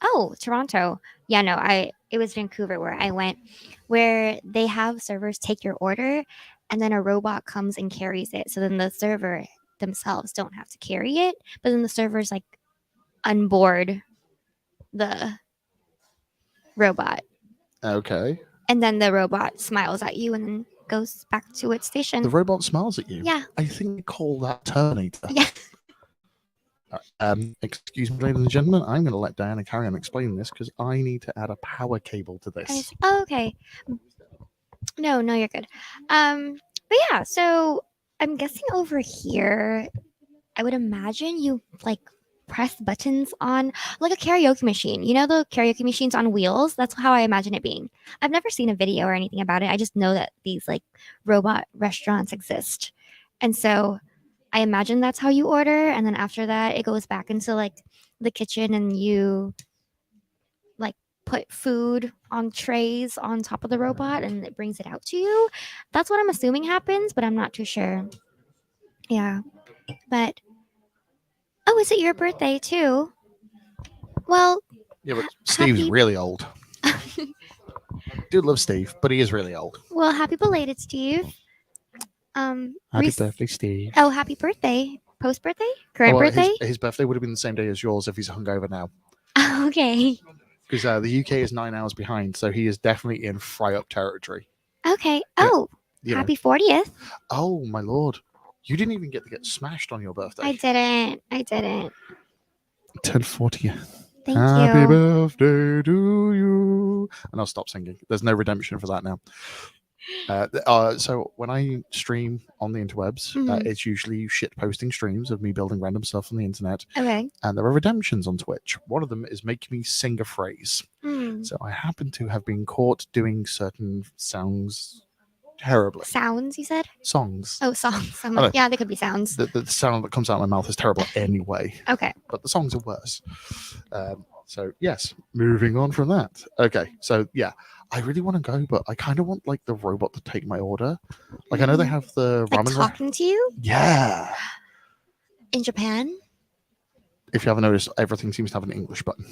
Oh, Toronto. Yeah, no, it was Vancouver where I went, where they have servers take your order and then a robot comes and carries it. So then the server themselves don't have to carry it, but then the servers like onboard the robot. Okay. And then the robot smiles at you and then goes back to its station. The robot smiles at you. Yeah. I think they call that Terminator. Yeah. All right, excuse me, ladies and gentlemen. I'm going to let Diana carry on explaining this because I need to add a power cable to And this. it's, oh, okay. No, you're good. But yeah, so I'm guessing over here, I would imagine you like press buttons on like a karaoke machine. You know the karaoke machines on wheels? That's how I imagine it being. I've never seen a video or anything about it. I just know that these like robot restaurants exist. And so I imagine that's how you order, and then after that it goes back into like the kitchen and you like put food on trays on top of the robot and it brings it out to you. That's what I'm assuming happens, but I'm not too sure. Yeah. But oh, is it your birthday too? Well, Yeah, but Steve's happy- really old. Do love Steve, but he is really old. well, happy belated, Steve. Happy Reese- birthday, Steve. Oh, happy birthday. Post birthday? Current Oh, well, birthday? His birthday would have been the same day as yours if he's hungover now. Okay. because the UK is 9 hours behind, so he is definitely in fry up territory. Okay. Yeah, Oh, You know. happy 40th. Oh my lord, you didn't even get to get smashed on your birthday. I didn't. 10/40th. Thank Happy you. birthday to you. And I'll stop singing. There's no redemption for that now. So when I stream on the interwebs, Mhm. it's usually shit posting streams of me building random stuff on the internet. Okay. And there are redemptions on Twitch. One of them is make me sing a phrase. Hmm. So I happen to have been caught doing certain sounds terribly. Sounds, you said? Songs. Oh, songs. I'm I like, know. yeah, they could be sounds. The sound that comes out of my mouth is terrible anyway. Okay. But the songs are worse. So yes, moving on from that. Okay, so yeah, I really want to go, but I kind of want like the robot to take my order. Like I know they have the Like ramen. talking to you Yeah. in Japan? If you haven't noticed, everything seems to have an English button.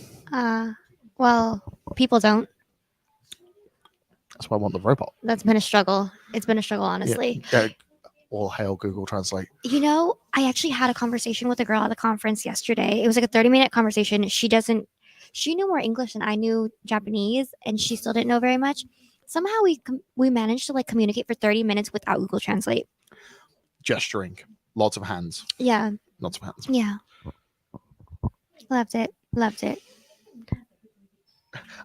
Well, people don't. That's why I want the robot. That's been a struggle. It's been a struggle, honestly. Yeah. All hail Google Translate. You know, I actually had a conversation with a girl at the conference yesterday. It was like a 30-minute conversation. She knew more English than I knew Japanese, and she still didn't know very much. Somehow we managed to like communicate for 30 minutes without Google Translate. Gesturing. Lots of hands. Yeah. Lots of hands. Yeah. Loved it.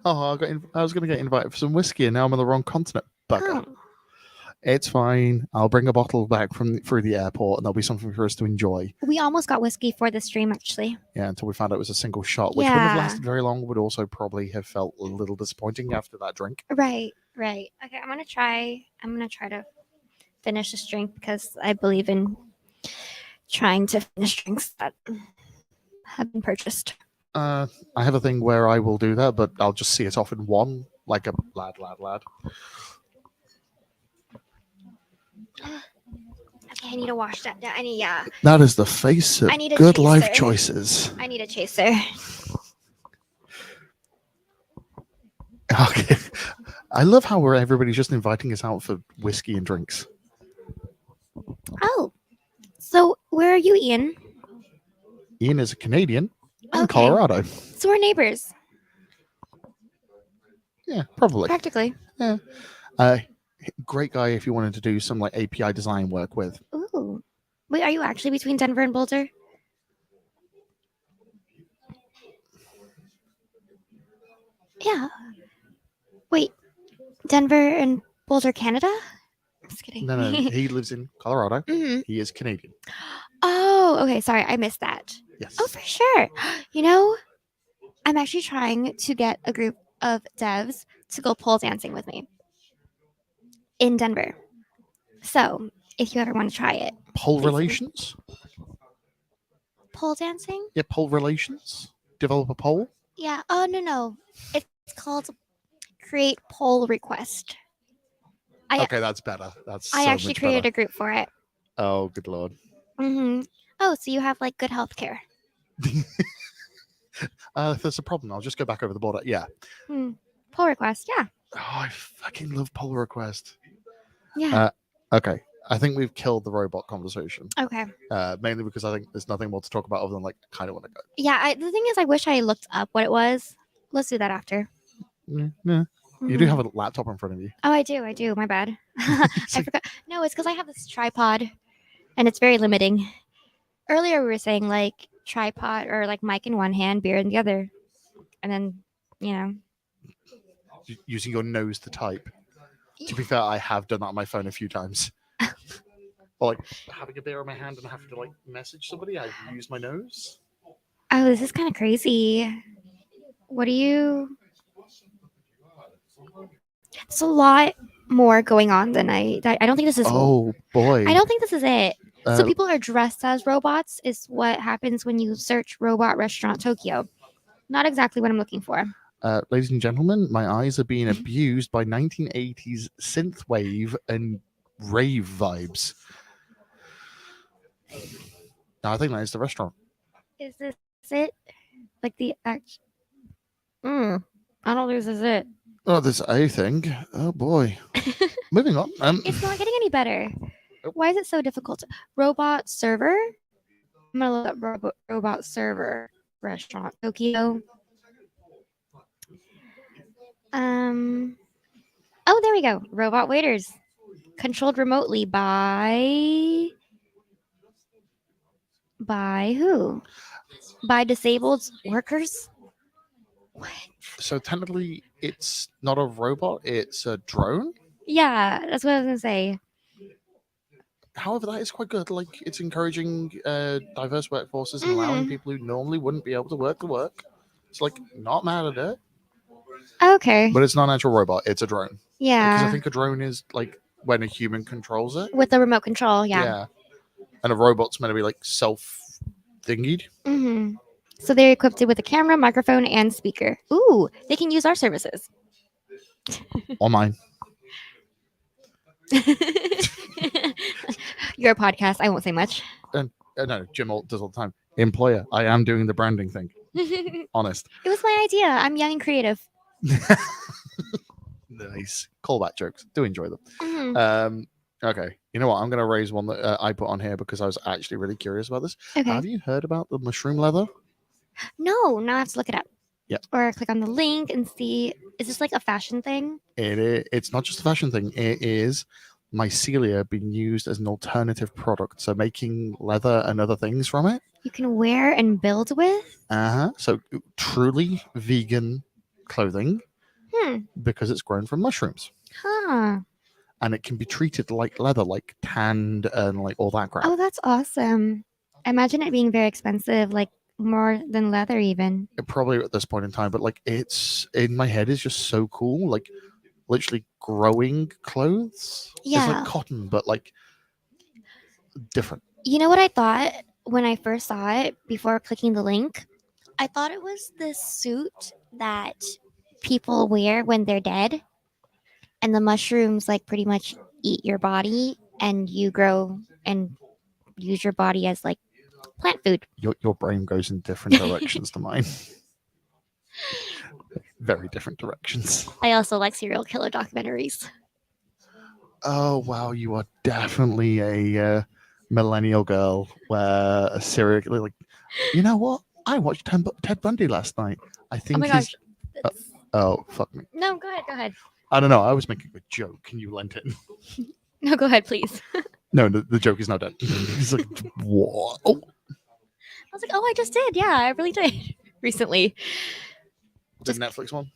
Oh, I was going to get invited for some whiskey, and now I'm on the wrong continent. Bugger. Oh. It's fine. I'll bring a bottle back through the airport, and there'll be something for us to enjoy. We almost got whiskey for the stream, actually. Yeah, until we found out it was a single shot, which wouldn't have Yeah. lasted very long. Would also probably have felt a little disappointing after that drink. Right. Okay, I'm gonna try to finish this drink because I believe in trying to finish drinks that have been purchased. I have a thing where I will do that, but I'll just see it off in one, like a lad. Okay, I need to wash that down. That is the face of I need a good life chaser. choices. I need a chaser. Okay. I love how everybody's just inviting us out for whiskey and drinks. Oh, so where are you, Ian? Ian is a Canadian in Okay. Colorado. So we're neighbors, Yeah, probably. practically. Great guy if you wanted to do some like API design work with. Ooh, wait, are you actually between Denver and Boulder? Yeah. Wait, Denver and Boulder, Canada? I'm just kidding. No, he lives in Colorado. Mhm. He is Canadian. Oh, okay. Sorry, I missed that. Yes. Oh, for sure. You know, I'm actually trying to get a group of devs to go pole dancing with me in Denver. So, if you ever want to try it, Pole Please. relations? pole dancing? Yeah, pole relations. Develop a pole? Yeah. Oh, no. It's called Create Poll Request. Okay, that's better. That's I so actually much created better. a group for it. Oh, good lord. Mm-hmm. Oh, so you have like good health care. If there's a problem, I'll just go back over the border. Yeah. Poll request. Yeah. Oh, I fucking love pull request. Yeah. Okay. I think we've killed the robot conversation. Okay. Mainly because I think there's nothing more to talk about other than like I kind of want to go. Yeah. The thing is, I wish I looked up what it was. Let's do that after. Yeah. You do have a laptop in front of you. Oh, I do. My bad. I forgot. No, it's because I have this tripod, and it's very limiting. Earlier, we were saying like tripod or like mic in one hand, beer in the other, and then Using your nose to type. To be fair, I have done that on my phone a few times. Or like having a beer in my hand and I have to like message somebody, I use my nose. Oh, this is kind of crazy. What do you? It's a lot more going on than I don't think this is. Oh boy. I don't think this is it. So Uh, people are dressed as robots is what happens when you search robot restaurant Tokyo. Not exactly what I'm looking for. Ladies and gentlemen, my eyes are being abused by 1980s synthwave and rave vibes. No, I think that is the restaurant. Is this it? Like the act? I don't think this is it. Oh, there's a thing. Oh boy. Moving on. It's not getting any better. Why is it so difficult? Robot server? I'm gonna look up robot server restaurant Tokyo. Oh, there we go. Robot waiters controlled remotely by who? By disabled workers? What? So technically, it's not a robot; it's a drone. Yeah, that's what I was gonna say. However, that is quite good. Like, it's encouraging diverse workforces and allowing Mhm. people who normally wouldn't be able to work. It's like not mad at it, Okay. but it's not an actual robot; it's a drone. Because I Yeah. think a drone is like when a human controls it. With the remote control, yeah. Yeah, and a robot's meant to be like self thingied. Hmm. So they're equipped with a camera, microphone, and speaker. Ooh, they can use our services. Or mine. Your podcast. I won't say much. No, Jim does all the time. Employer, I am doing the branding thing. It Honest. was my idea. I'm young and creative. Nice callback jokes. Do enjoy them. Mhm. Okay, you know what? I'm going to raise one that I put on here because I was actually really curious about this. Okay. Have you heard about the mushroom leather? No, now I have to look it up. Yeah. Or click on the link and see. Is this like a fashion thing? It's not just a fashion thing. It is mycelia being used as an alternative product. So making leather and other things from it. You can wear and build with? So truly vegan clothing Hmm. because it's grown from mushrooms. Huh. And it can be treated like leather, like tanned and like all that crap. Oh, that's awesome. Imagine it being very expensive, like more than leather even. Probably at this point in time, but like it's in my head is just so cool. Like literally growing clothes. It's Yeah. like cotton, but like different. You know what I thought when I first saw it before clicking the link? I thought it was this suit that people wear when they're dead. And the mushrooms like pretty much eat your body and you grow and use your body as like plant food. Your brain goes in different directions to mine. Very different directions. I also like serial killer documentaries. Oh wow, you are definitely a millennial girl where a serial killer. Like, you know what? I watched Ted Bundy last night. I think. Oh my gosh. Oh fuck me. No, go ahead, go ahead. I don't know. I was making a joke. Can you lent it? No, go ahead, please. No, the joke is now dead. He's like, what? Oh, I was like, oh, I just did. Yeah, I really did recently. the Just- Netflix one.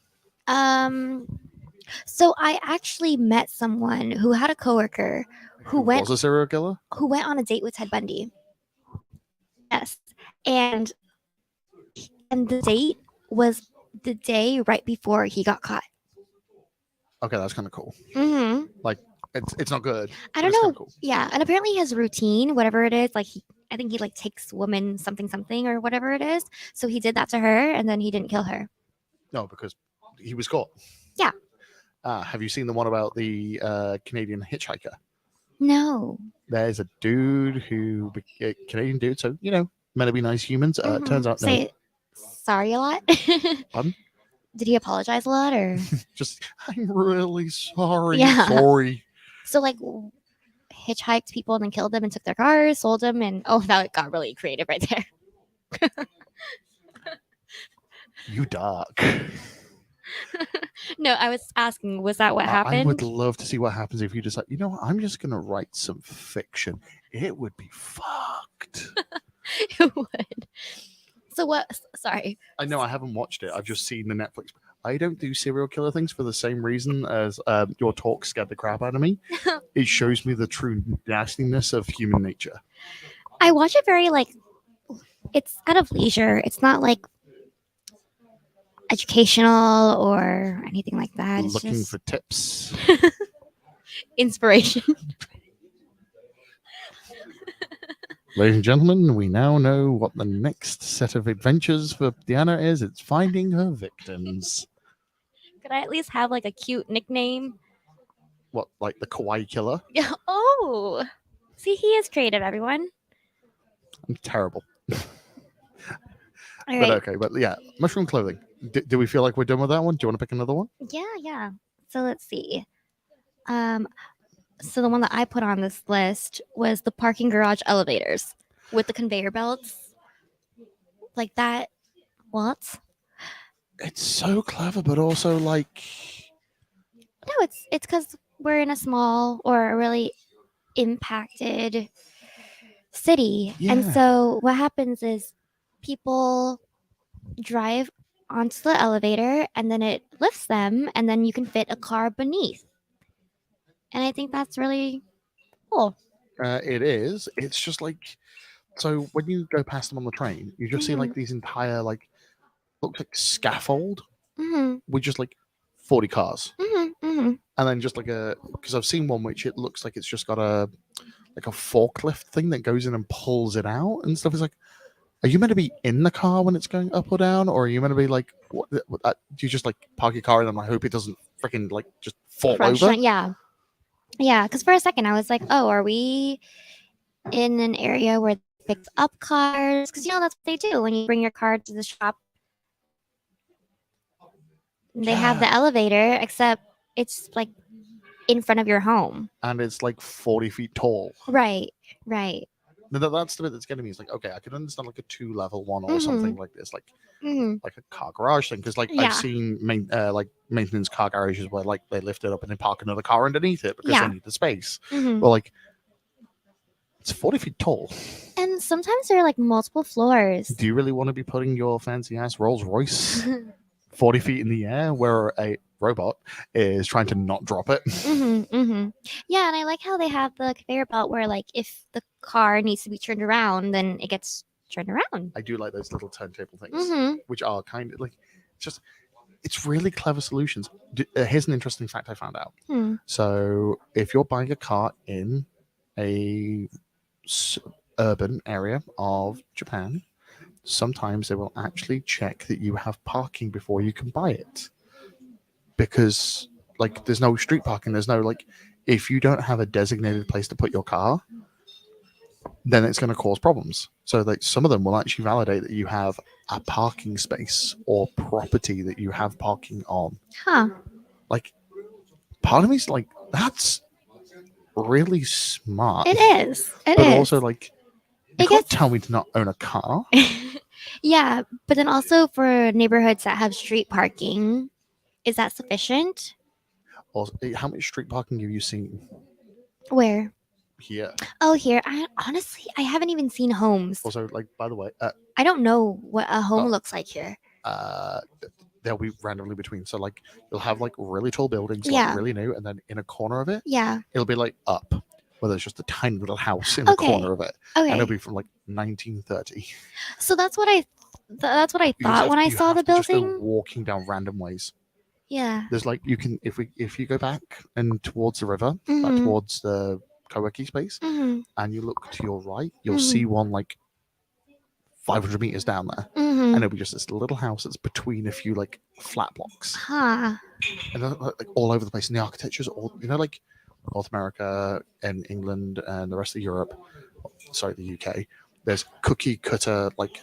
So I actually met someone who had a coworker who went was a serial killer. who went on a date with Ted Bundy. Yes, and the date was the day right before he got caught. Okay, that's kind of cool. Mm-hmm. It's not good. I but don't it's kinda know. Cool. Yeah, and apparently his routine, whatever it is, like I think he like takes woman something or whatever it is. So he did that to her, and then he didn't kill her. No, because he was caught. Yeah. Have you seen the one about the Canadian hitchhiker? No. There's a dude who a Canadian dude, so you know, meant to be nice humans. Mhm. Turns out no. Say sorry a lot. Pardon? Did he apologize a lot, or Just I'm really sorry. Yeah. Sorry. so like hitchhiked people and then killed them and took their cars, sold them, and oh, that got really creative right there. You dark. No, I was asking, was that what I happened? would love to see what happens if you decide, you know what, I'm just gonna write some fiction. It would be fucked. It would. So what? Sorry. I know I haven't watched it. I've just seen the Netflix. I don't do serial killer things for the same reason as your talk scared the crap out of me. It shows me the true nastiness of human nature. I watch it very like it's out of leisure. It's not like educational or anything like that. It's Looking just for tips. inspiration. Ladies and gentlemen, we now know what the next set of adventures for Deanna is. It's finding her victims. Could I at least have like a cute nickname? What, like the Kawaii Killer? Yeah. Oh, see, he is creative, everyone. I'm terrible. All But right. okay, but yeah, mushroom clothing. Do we feel like we're done with that one? Do you want to pick another one? Yeah. So let's see. So the one that I put on this list was the parking garage elevators with the conveyor belts. Like that. What? it's so clever, but also like, No, it's because we're in a small or a really impacted city, and yeah, so what happens is people drive onto the elevator, and then it lifts them, and then you can fit a car beneath. And I think that's really cool. it is. It's just like, so when you go past them on the train, you just see Mhm. like these entire like looks like scaffold Mhm. with just like 40 cars, Mhm. Mhm. and then just like a, because I've seen one which it looks like it's just got a like a forklift thing that goes in and pulls it out and stuff. It's like, are you meant to be in the car when it's going up or down, or are you meant to be like, do you just like park your car and then I hope it doesn't freaking like just fall Crush over? on, yeah, yeah. Because for a second I was like, oh, are we in an area where they fix up cars? Because that's what they do when you bring your car to the shop. They have Yeah, the elevator, except it's like in front of your home. and it's like 40 feet tall. Right. Right. That's the bit that's getting me. It's like, okay, I can understand like a 2 level one or something Mhm. like this, Mhm. like a car garage thing, because like I've Yeah. seen like maintenance car garages where like they lift it up and they park another car underneath it because they Yeah. need the space. Mhm. But like, it's 40 feet tall. And sometimes there are like multiple floors. Do you really want to be putting your fancy ass Rolls Royce 40 feet in the air where a robot is trying to not drop it? Yeah, and I like how they have the conveyor belt where, like, if the car needs to be turned around, then it gets turned around. I do like those little turntable things, Mm-hmm. which are kind of like, just, it's really clever solutions. Here's an interesting fact I found out. Hmm. So if you're buying a car in a urban area of Japan, sometimes they will actually check that you have parking before you can buy it, because like there's no street parking, there's no like, if you don't have a designated place to put your car, then it's going to cause problems. So like some of them will actually validate that you have a parking space or property that you have parking on. Huh. Like, part of me's like, that's really smart. It is. It But is. also like, you It can't gets. tell me to not own a car. Yeah, but then also for neighborhoods that have street parking, is that sufficient? Or how much street parking have you seen Where? here? Oh, here. I honestly, I haven't even seen homes. Also, like, by the way, I don't know what a home Oh. looks like here. uh, they'll be randomly between. So like, you'll have like really tall buildings, like Yeah. really new, and then in a corner of it, Yeah. it'll be like up, where there's just a tiny little house in the Okay. corner of it, and it'll Okay. be from like 1930. So that's what I You just thought when I you saw have the to just go building. walking down random ways. Yeah. There's like, you can, if you go back and towards the river, back Mhm. towards the Kawaki space, Mhm. and you look to your right, you'll Mhm. see one like 500 meters down there, and Mhm. it'll be just this little house that's between a few like flat blocks, Huh. and like all over the place. And the architecture's all, like North America and England and the rest of Europe, sorry, the UK. There's cookie cutter like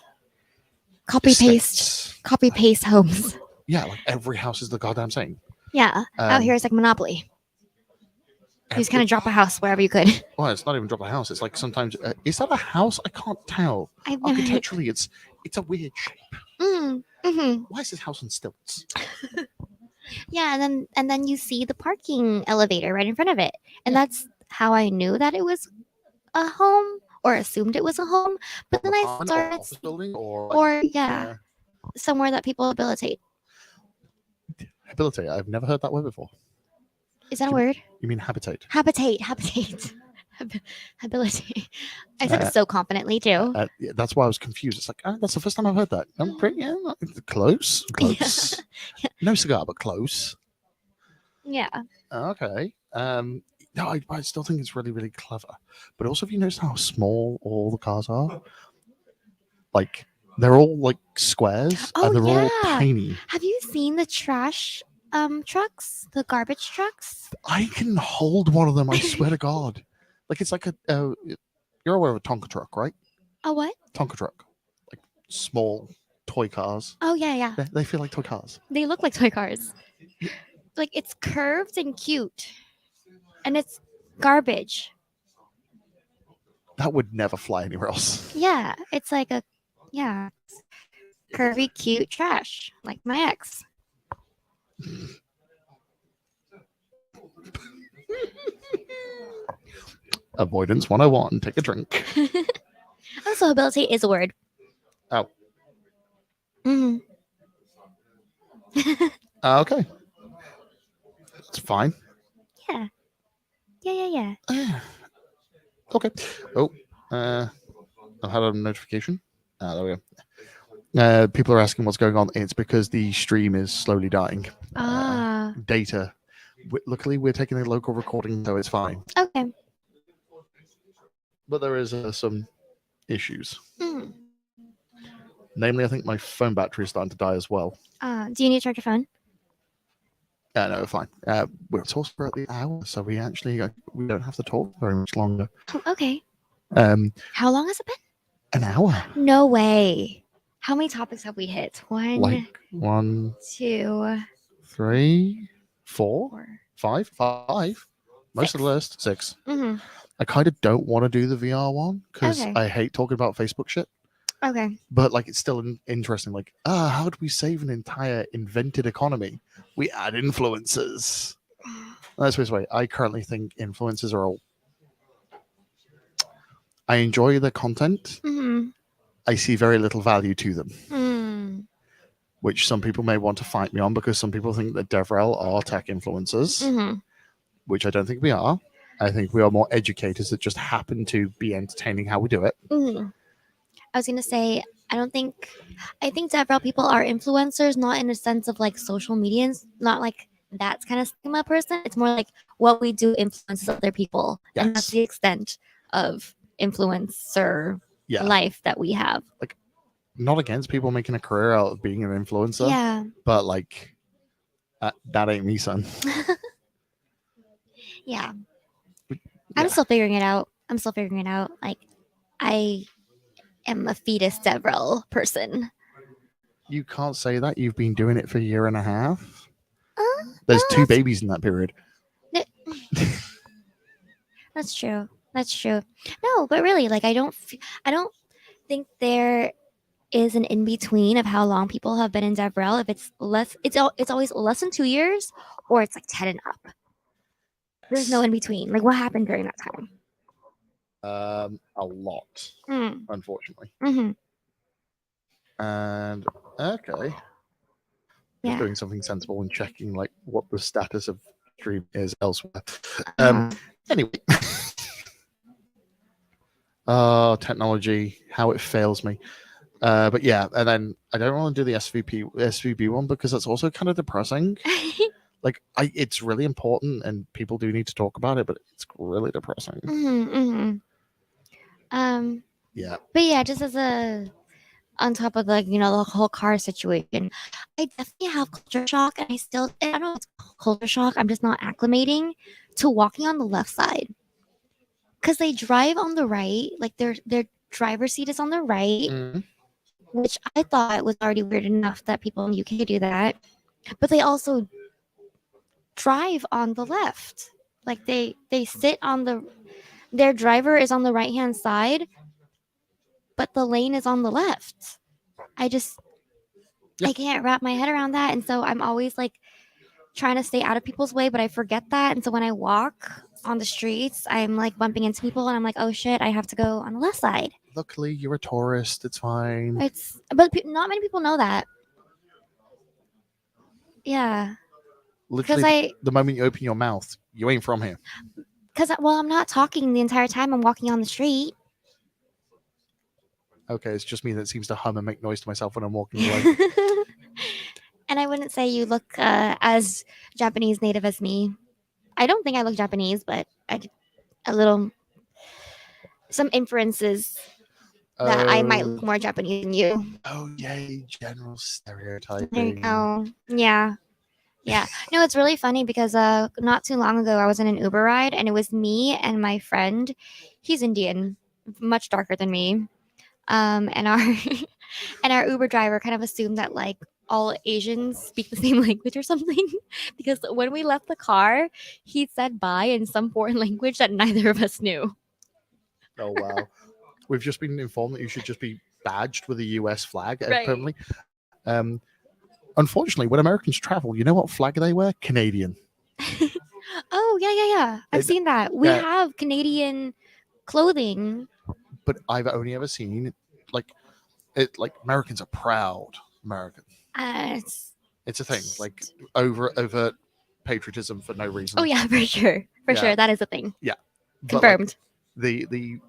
Copy estates. paste homes. Yeah, like every house is the goddamn same. Yeah. Out here it's like Monopoly. You just kind of drop a house wherever you could. Well, it's not even drop a house. It's like sometimes, is that a house? I can't tell. I've never. Architecturally, it's a weird shape. Mm-hmm. Why is this house on stilts? Yeah, and then you see the parking elevator right in front of it, and Yeah. that's how I knew that it was a home or assumed it was a home. But then I Apartment or started, office building or or yeah, somewhere that people habilitate. habilitate. I've never heard that word before. Is that a You- word? You mean habitate? Habitate. Habilitate. I said it so confidently too. Yeah, that's why I was confused. It's like, that's the first time I've heard that. I'm pretty, close, close. No cigar, but close. Yeah. Okay. No, I still think it's really, really clever. But also, have you noticed how small all the cars are? Like, they're all like squares, Oh, and they're all yeah. tiny. Have you seen the trash trucks, the garbage trucks? I can hold one of them. I swear to God. Like, it's like a. You're aware of a Tonka truck, right? A what? Tonka truck, like small toy cars. Oh yeah, yeah. They feel like toy cars. They look like toy cars. Like it's curved and cute, and it's garbage. That would never fly anywhere else. Yeah, it's like a yeah. Curvy, cute trash, like my ex. Avoidance 101. Take a drink. Also, ability is a word. Oh. Mm. Okay. It's fine. Yeah. Yeah. Okay. Oh, I've had a notification. There we go. People are asking what's going on. It's because the stream is slowly dying. Ah. Data. Luckily, we're taking a local recording, so it's fine. Okay. But there is some issues. Mm. Namely, I think my phone battery is starting to die as well. Do you need to charge your phone? No, fine. We're talking for the hour, so we don't have to talk very much longer. Oh, okay. Um, How long has it been? an hour. No way. How many topics have we hit? One, Like 1, 2, 3, 4, 4. 5. Most of the list 6. Mm-hmm. I kind of don't want to do the VR one because Okay. I hate talking about Facebook shit. Okay. But like, it's still interesting. Like, how do we save an entire invented economy? We add influencers. That's this way. I currently think influencers are all. I enjoy the content. Mm-hmm. I see very little value to them, Mm. which some people may want to fight me on because some people think that DevRel are tech influencers, Mm-hmm. which I don't think we are. I think we are more educators that just happen to be entertaining how we do it. Mm. I was gonna say, I think several people are influencers, not in a sense of like social medians, not like that's kind of stigma person. It's more like what we do influences other people, and that's Yes. the extent of influencer Yeah. life that we have. Not against people making a career out of being an influencer, Yeah. but like, that ain't me, son. Yeah. Yeah. I'm still figuring it out. Like, I am a fetus DevRel person. You can't say that. You've been doing it for a year and a half. Uh, There's no, 2 babies in that period. That's true. No, but really, like, I don't think there is an in between of how long people have been in DevRel. If it's less, it's always less than 2 years, or it's like 10 and up. There's no in between. Like, what happened during that time? A lot, Mm. unfortunately. Mm-hmm. And okay, just Yeah. doing something sensible and checking like what the status of stream is elsewhere. Uh-huh. Anyway, technology, how it fails me. But yeah, and then I don't want to do the SVB one because that's also kind of depressing. Like, it's really important and people do need to talk about it, but it's really depressing. Mm-hmm. Yeah. But yeah, just on top of the the whole car situation, I definitely have culture shock, and I don't know if it's culture shock. I'm just not acclimating to walking on the left side because they drive on the right, like their driver's seat is on the right, Mhm. which I thought was already weird enough that people in the UK do that, but they also drive on the left, like they sit on their driver is on the right hand side, but the lane is on the left. Yeah. I can't wrap my head around that. And so I'm always like trying to stay out of people's way, but I forget that. And so when I walk on the streets, I'm like bumping into people and I'm like, oh shit, I have to go on the left side. Luckily, you're a tourist. It's fine. But not many people know that. Yeah. Literally, the moment you open your mouth, you ain't from here. Well, I'm not talking the entire time I'm walking on the street. Okay, it's just me that seems to hum and make noise to myself when I'm walking away. And I wouldn't say you look as Japanese native as me. I don't think I look Japanese, but some inferences that I might look more Japanese than you. Oh, yay, general stereotyping. Oh, yeah. Yeah. No, it's really funny because not too long ago I was in an Uber ride and it was me and my friend. He's Indian, much darker than me. And our and our Uber driver kind of assumed that like all Asians speak the same language or something because when we left the car, he said bye in some foreign language that neither of us knew. Oh, wow. We've just been informed that you should just be badged with a US flag Right. permanently. Unfortunately, when Americans travel, you know what flag they wear? Canadian. Oh yeah. I've It- seen that. We yeah. have Canadian clothing. But I've only ever seen like Americans are proud American. It's It's a thing, like overt patriotism for no reason. Oh yeah, for sure. For Yeah. sure. That is a thing. But, like, Confirmed.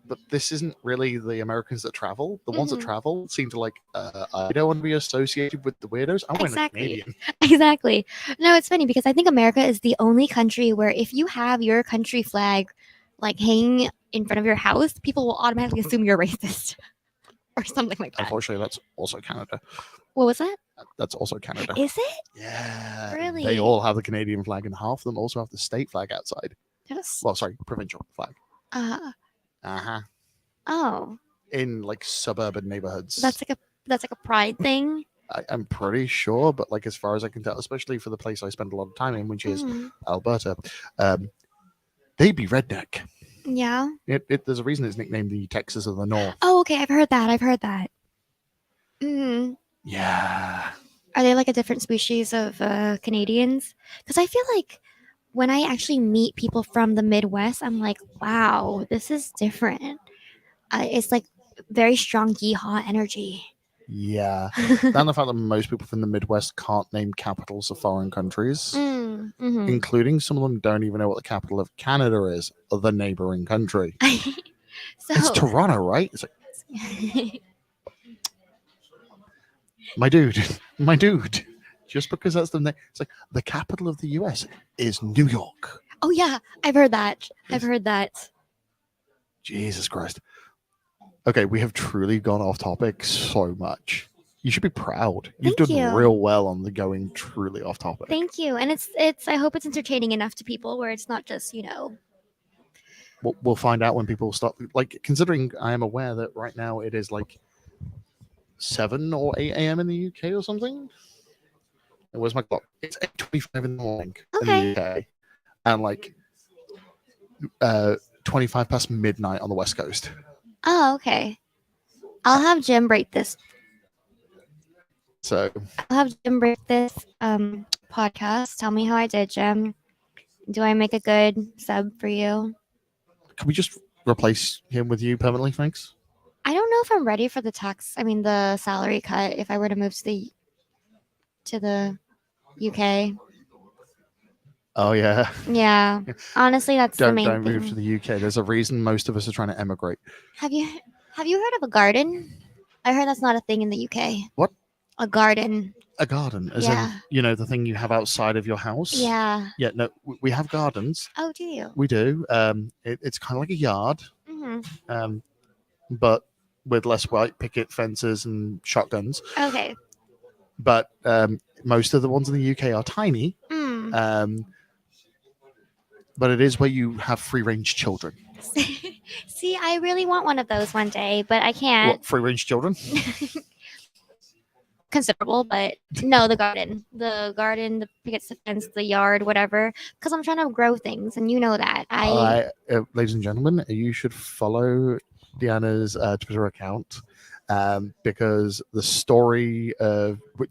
but this isn't really the Americans that travel. The ones that Mhm. travel seem to like. I don't want to be associated with the weirdos. I want Exactly. a Canadian. Exactly. No, it's funny because I think America is the only country where if you have your country flag like hanging in front of your house, people will automatically assume you're racist or something like that. Unfortunately, that's also Canada. What was that? That's also Canada. Is it? Yeah. Really? They all have the Canadian flag, and half of them also have the state flag outside. Yes. Well, sorry, provincial flag. Uh Uh-huh. oh. In like suburban neighborhoods. That's like a pride thing. I'm pretty sure, but like as far as I can tell, especially for the place I spend a lot of time in, which is Mhm. Alberta, they'd be redneck. Yeah. There's a reason it's nicknamed the Texas of the North. Oh, okay. I've heard that. Mm. Yeah. Are they like a different species of Canadians? Because I feel like when I actually meet people from the Midwest, I'm like, wow, this is different. It's like very strong yeehaw energy. Yeah. And the fact that most people from the Midwest can't name capitals of foreign countries, Mhm. including some of them don't even know what the capital of Canada is, or the neighboring country. It's So, Toronto, right? It's like, my dude. Just because that's the name, it's like the capital of the US is New York. oh yeah, I've heard that. I've heard that. Jesus Christ. Okay, we have truly gone off topic so much. You should be proud. You've Thank done you. real well on the going truly off topic. Thank you. And it's I hope it's entertaining enough to people where it's not just, We'll find out when people start. Like, considering I am aware that right now it is like 7 or 8 a.m. in the UK or something. Where's my clock? It's 8:25 in the morning in Okay. the UK, and like 25 past midnight on the West Coast. Oh, okay. I'll have Jim break this. So Podcast. Tell me how I did, Jim. Do I make a good sub for you? can we just replace him with you permanently? Thanks. I don't know if I'm ready for the the salary cut if I were to move to the UK. Oh yeah. Yeah. Honestly, that's the Don't main move to thing. the UK. There's a reason most of us are trying to emigrate. Have you heard of a garden? I heard that's not a thing in the UK. What? A garden. A garden, as Yeah. in, the thing you have outside of your house. Yeah. Yeah. No, we have gardens. Oh, do you? We do. It's kind of like a yard, Mm-hmm. but with less white picket fences and shotguns. Okay. But most of the ones in the UK are tiny. Mm. But it is where you have free range children. See, I really want one of those one day, but I can't. What, free range children? Considerable, but no, the garden, the picket fence, the yard, whatever. Because I'm trying to grow things, and you know that. Ladies and gentlemen, you should follow Deanna's Twitter account because the story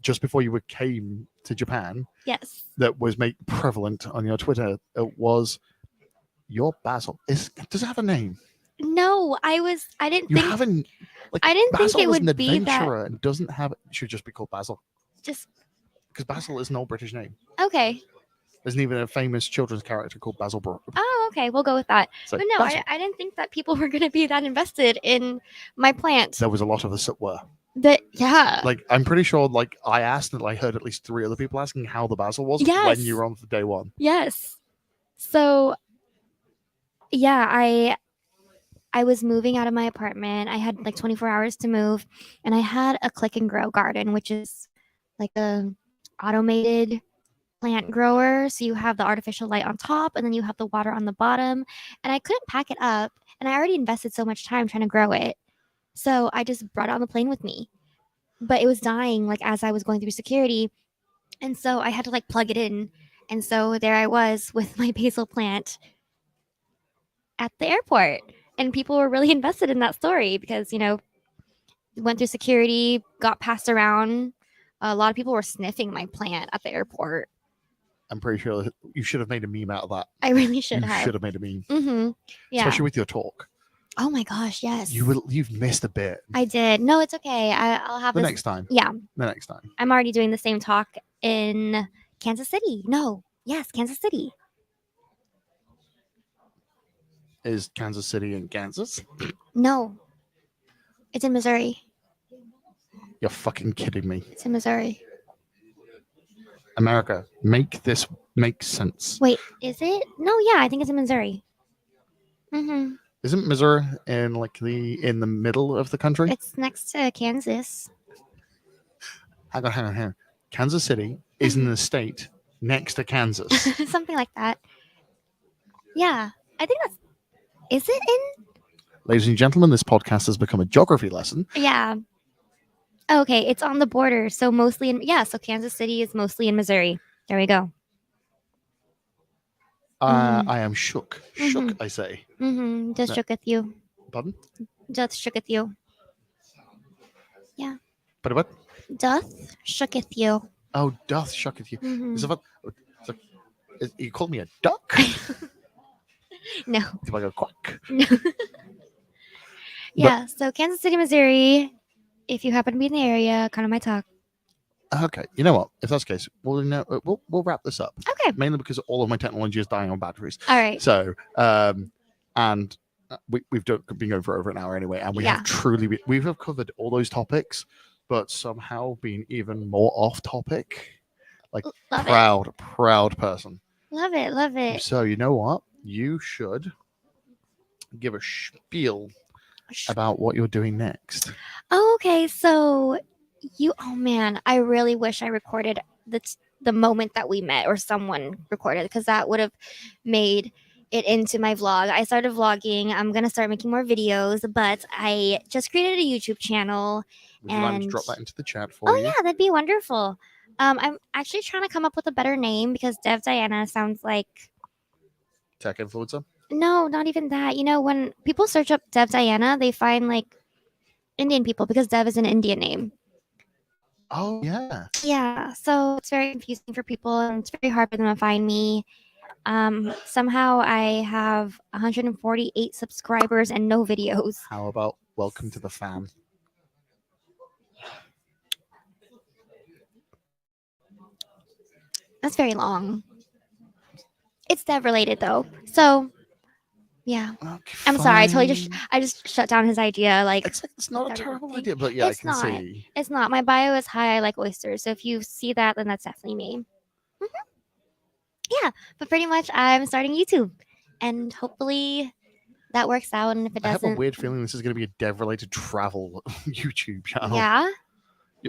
just before you came to Japan Yes. that was made prevalent on your Twitter was your basil. Does it have a name? No, I didn't You think haven't. Like, I didn't think Basil it is would an be that. adventurer and doesn't have. It should just be called Basil Just because Basil is an old British name. okay. There's even a famous children's character called Basil Brook. Oh, okay. We'll go with that. So, But no, Basil. I didn't think that people were going to be that invested in my plant. There was a lot of us that were. Yeah. Like, I'm pretty sure, like, I asked and I heard at least 3 other people asking how the basil was Yes. when you were on for day one. Yes. So, yeah, I was moving out of my apartment. I had like 24 hours to move, and I had a Click and Grow garden, which is like a automated plant grower. So you have the artificial light on top, and then you have the water on the bottom. And I couldn't pack it up, and I already invested so much time trying to grow it. So I just brought it on the plane with me. But it was dying like as I was going through security. And so I had to like plug it in. And so there I was with my basil plant at the airport. And people were really invested in that story because, went through security, got passed around. A lot of people were sniffing my plant at the airport. I'm pretty sure you should have made a meme out of that. I really should You have. should have made a meme, Yeah. especially with your talk. Oh my gosh, yes. You've missed a bit. I did. No, it's okay. I'll have The this. next time. Yeah, The next time. I'm already doing the same talk in Kansas City. No, yes, Kansas City. Is Kansas City in Kansas? No, it's in Missouri. You're fucking kidding me. It's in Missouri. America, make this make sense. Wait, is it? No, yeah, I think it's in Missouri. Isn't Missouri in the middle of the country? It's next to Kansas. Hang on. Kansas City is in the state next to Kansas. Something like that. Yeah, I think that's. Is it in? Ladies and gentlemen, this podcast has become a geography lesson. Yeah. Okay, it's on the border, so mostly in. Yeah, so Kansas City is mostly in Missouri. There we go. I am shook. Shook, I say. Just No. shooketh you. Pardon? Doth shooketh you. But what? Doth shooketh you. Oh, doth shooketh you. Mhm. Is it what? You called me a duck? No. Did I go quack? No. Yeah, so Kansas City, Missouri. If you happen to be in the area, kind of my talk. Okay, you know what? If that's the case, we'll wrap this up. Okay. Mainly because all of my technology is dying on batteries. All right. So, and we've been going for over an hour anyway, and we Yeah. have truly we have covered all those topics, but somehow been even more off topic. Like Love proud person. Love it. Love it. So you know what? You should give a spiel about what you're doing next. Oh, okay. So oh man, I really wish I recorded the moment that we met or someone recorded because that would have made it into my vlog. I started vlogging. I'm going to start making more videos, but I just created a YouTube channel. Would you like me to And- drop that into the chat for Oh you? yeah, that'd be wonderful. I'm actually trying to come up with a better name because Dev Diana sounds like Tech influencer. no, not even that. You know, when people search up Dev Diana, they find like Indian people because Dev is an Indian name. Oh yeah. Yeah, so it's very confusing for people and it's very hard for them to find me. Somehow I have 148 subscribers and no videos. How about welcome to the fam? That's very long. It's Dev related though. So yeah. Okay, I'm sorry, I totally fine. I just shut down his idea. Like It's not a That terrible thing. idea, but yeah, It's I can not. see. it's not. My bio is hi, I like oysters. So if you see that, then that's definitely me. Yeah, but pretty much I'm starting YouTube. And hopefully that works out. And if it I have doesn't, a weird feeling this is going to be a dev-related travel YouTube channel. yeah.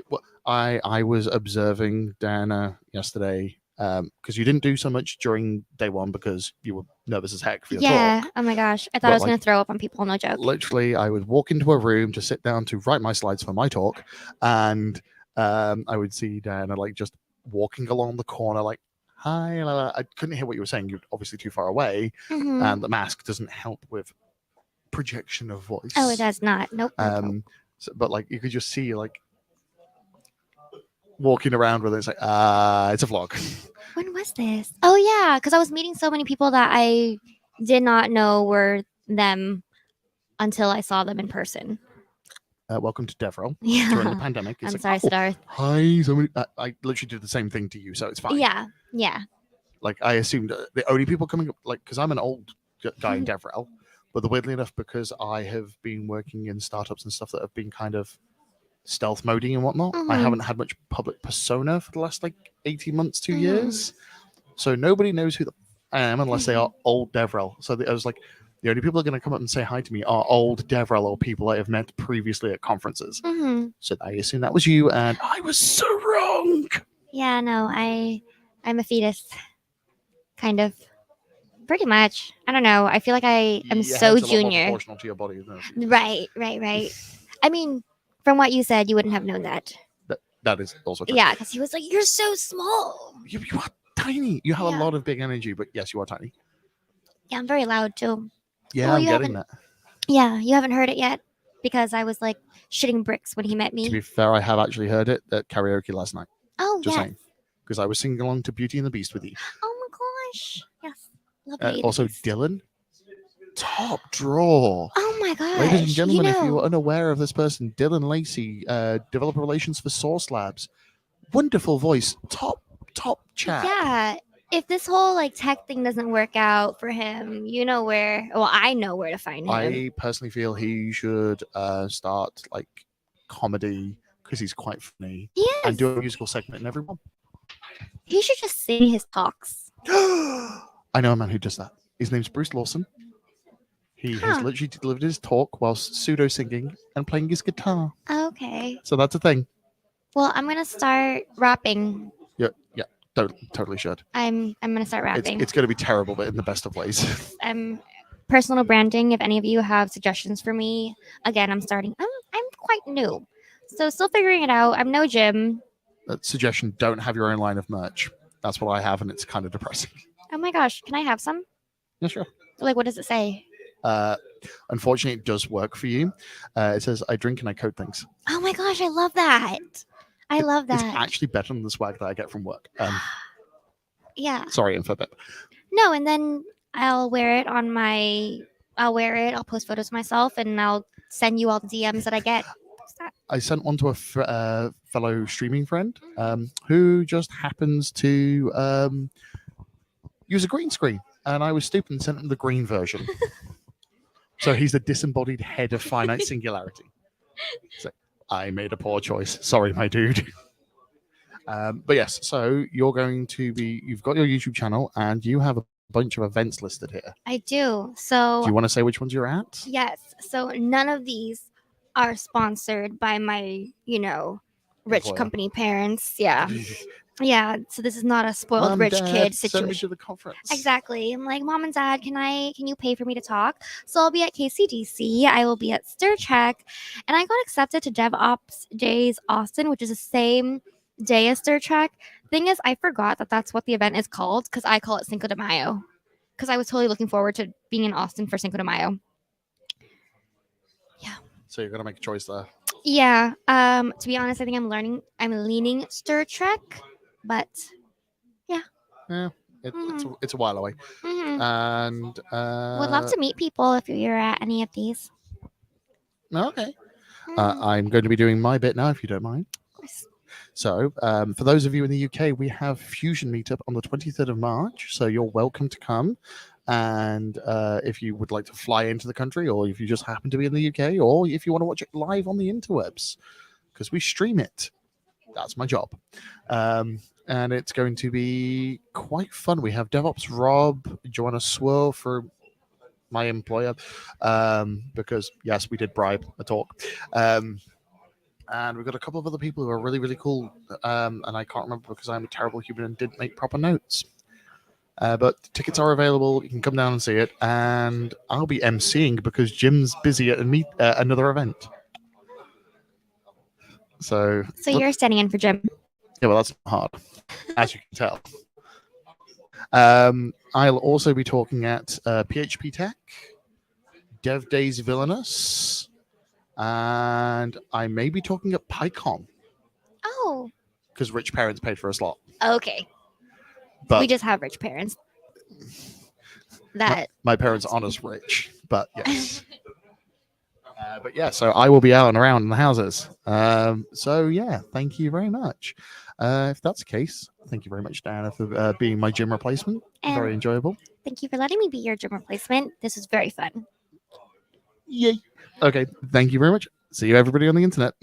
Well, I was observing Diana yesterday because you didn't do so much during day one because you were nervous as heck for your Yeah. talk. Oh my gosh. I thought But, I was like, going to throw up on people. No joke. Literally, I would walk into a room to sit down to write my slides for my talk, and I would see Diana like just walking along the corner, like, hi. La, la. I couldn't hear what you were saying. You're obviously too far away, Mhm. and the mask doesn't help with projection of voice. Oh, it does not. Nope. nope, nope. But like you could just see like walking around with it. It's like it's a vlog. When was this? Oh yeah, because I was meeting so many people that I did not know were them until I saw them in person. Welcome to Devrel during the Yeah. pandemic. It's I'm like, sorry, "Oh, Siddharth. hi, somebody. I literally did the same thing to you, so it's fine. Yeah. Yeah. Like I assumed the only people coming up, like, because I'm an old guy in Devrel, but weirdly enough, because I have been working in startups and stuff that have been kind of stealth moding and whatnot, I Mhm. haven't had much public persona for the last like 18 months, 2 Mhm. years. So nobody knows who I am unless they are old Devrel. So I was like, the only people that are going to come up and say hi to me are old Devrel or people I have met previously at conferences. hmm So I assume that was you, and I was so wrong. Yeah. No, I'm a fetus. Kind of. Pretty much. I don't know. I feel like I am Your so head's a lot more junior. proportional to your body, isn't it? Right. I mean, from what you said, you wouldn't have known that. That is also true. Yeah, because he was like, "You're so small." You are tiny. You have Yeah. a lot of big energy, but yes, you are tiny. Yeah, I'm very loud too. Yeah, Well, I'm you getting that. Yeah, you haven't heard it yet. because I was like shitting bricks when he met To be me. fair, I have actually heard it at karaoke last night. Oh Just yes. saying, because I was singing along to Beauty and the Beast with you. Oh my gosh. Yes. Love Beauty and the Also, Beast. Dylan, top draw. Oh my gosh. Ladies and gentlemen, if you know, are unaware of this person, Dylan Lacey, developer relations for Source Labs, wonderful voice, top chat. yeah. If this whole like tech thing doesn't work out for him, you know where. Well, I know where to find him. I personally feel he should start like comedy because he's quite funny Yes. and do a musical segment in every one. He should just sing his talks. I know a man who does that. His name's Bruce Lawson. He has Huh. literally delivered his talk whilst pseudo singing and playing his guitar. Okay. So that's a thing. Well, I'm gonna start rapping. Yeah, totally should. I'm gonna start rapping. It's going to be terrible, but in the best of ways. I'm personal branding. If any of you have suggestions for me, again, I'm starting. I'm quite new, so still figuring it out. I'm no Jim. Suggestion: don't have your own line of merch. That's what I have, and it's kind of depressing. Oh my gosh, can I have some? Yeah, sure. Like, what does it say? Unfortunately, it does work for you. It says, "I drink and I code things." Oh my gosh, I love that. I love It's that. actually better than the swag that I get from work. Yeah. Sorry, info bit. No, and then I'll wear it on my. I'll wear it. I'll post photos of myself, and I'll send you all the DMs that I get. I sent one to a fellow streaming friend who just happens to use a green screen, and I was stupid and sent him the green version. So he's the disembodied head of finite singularity. So I made a poor choice. Sorry, my dude. But yes, so you've got your YouTube channel and you have a bunch of events listed here. I do. So Do you want to say which ones you're at? yes. So none of these are sponsored by my, rich Employer. company parents. Yeah. Yeah. So this is not a spoiled Mum, rich Dad, kid send me situation. to the conference. Exactly. I'm like, Mom and Dad, can you pay for me to talk? So I'll be at KCDC. I will be at Stir Trek, and I got accepted to DevOps Days Austin, which is the same day as Stir Trek. Thing is, I forgot that that's what the event is called because I call it Cinco de Mayo. Because I was totally looking forward to being in Austin for Cinco de Mayo. So you're gonna make a choice there. Yeah. To be honest, I think I'm leaning Stir Trek, but It's a while away. mhm. And Would love to meet people if you're at any of these. Okay. Mhm. I'm going to be doing my bit now, if you don't mind. Of course. So, for those of you in the UK, we have Fusion Meetup on the 23rd of March. So you're welcome to come. And if you would like to fly into the country, or if you just happen to be in the UK, or if you want to watch it live on the interwebs, because we stream it. That's my job. And it's going to be quite fun. We have DevOps Rob, Joanna Swirl for my employer, because yes, we did bribe a talk. And we've got a couple of other people who are really, really cool. And I can't remember because I'm a terrible human and didn't make proper notes. But tickets are available. You can come down and see it. And I'll be emceeing because Jim's busy at another event. So You're standing in for Jim. yeah, well, that's hard, as you can tell. I'll also be talking at PHP Tech, Dev Days Villainous, and I may be talking at PyCon Oh, because rich parents paid for a slot. okay. But We just have rich parents. my parents aren't as rich, but yes. But yeah, so I will be out and around in the houses. So yeah, thank you very much. If that's the case, thank you very much, Diana, for being my gym replacement. Very And enjoyable. thank you for letting me be your gym replacement. This was very fun. Yay. Okay, thank you very much. See you everybody on the internet.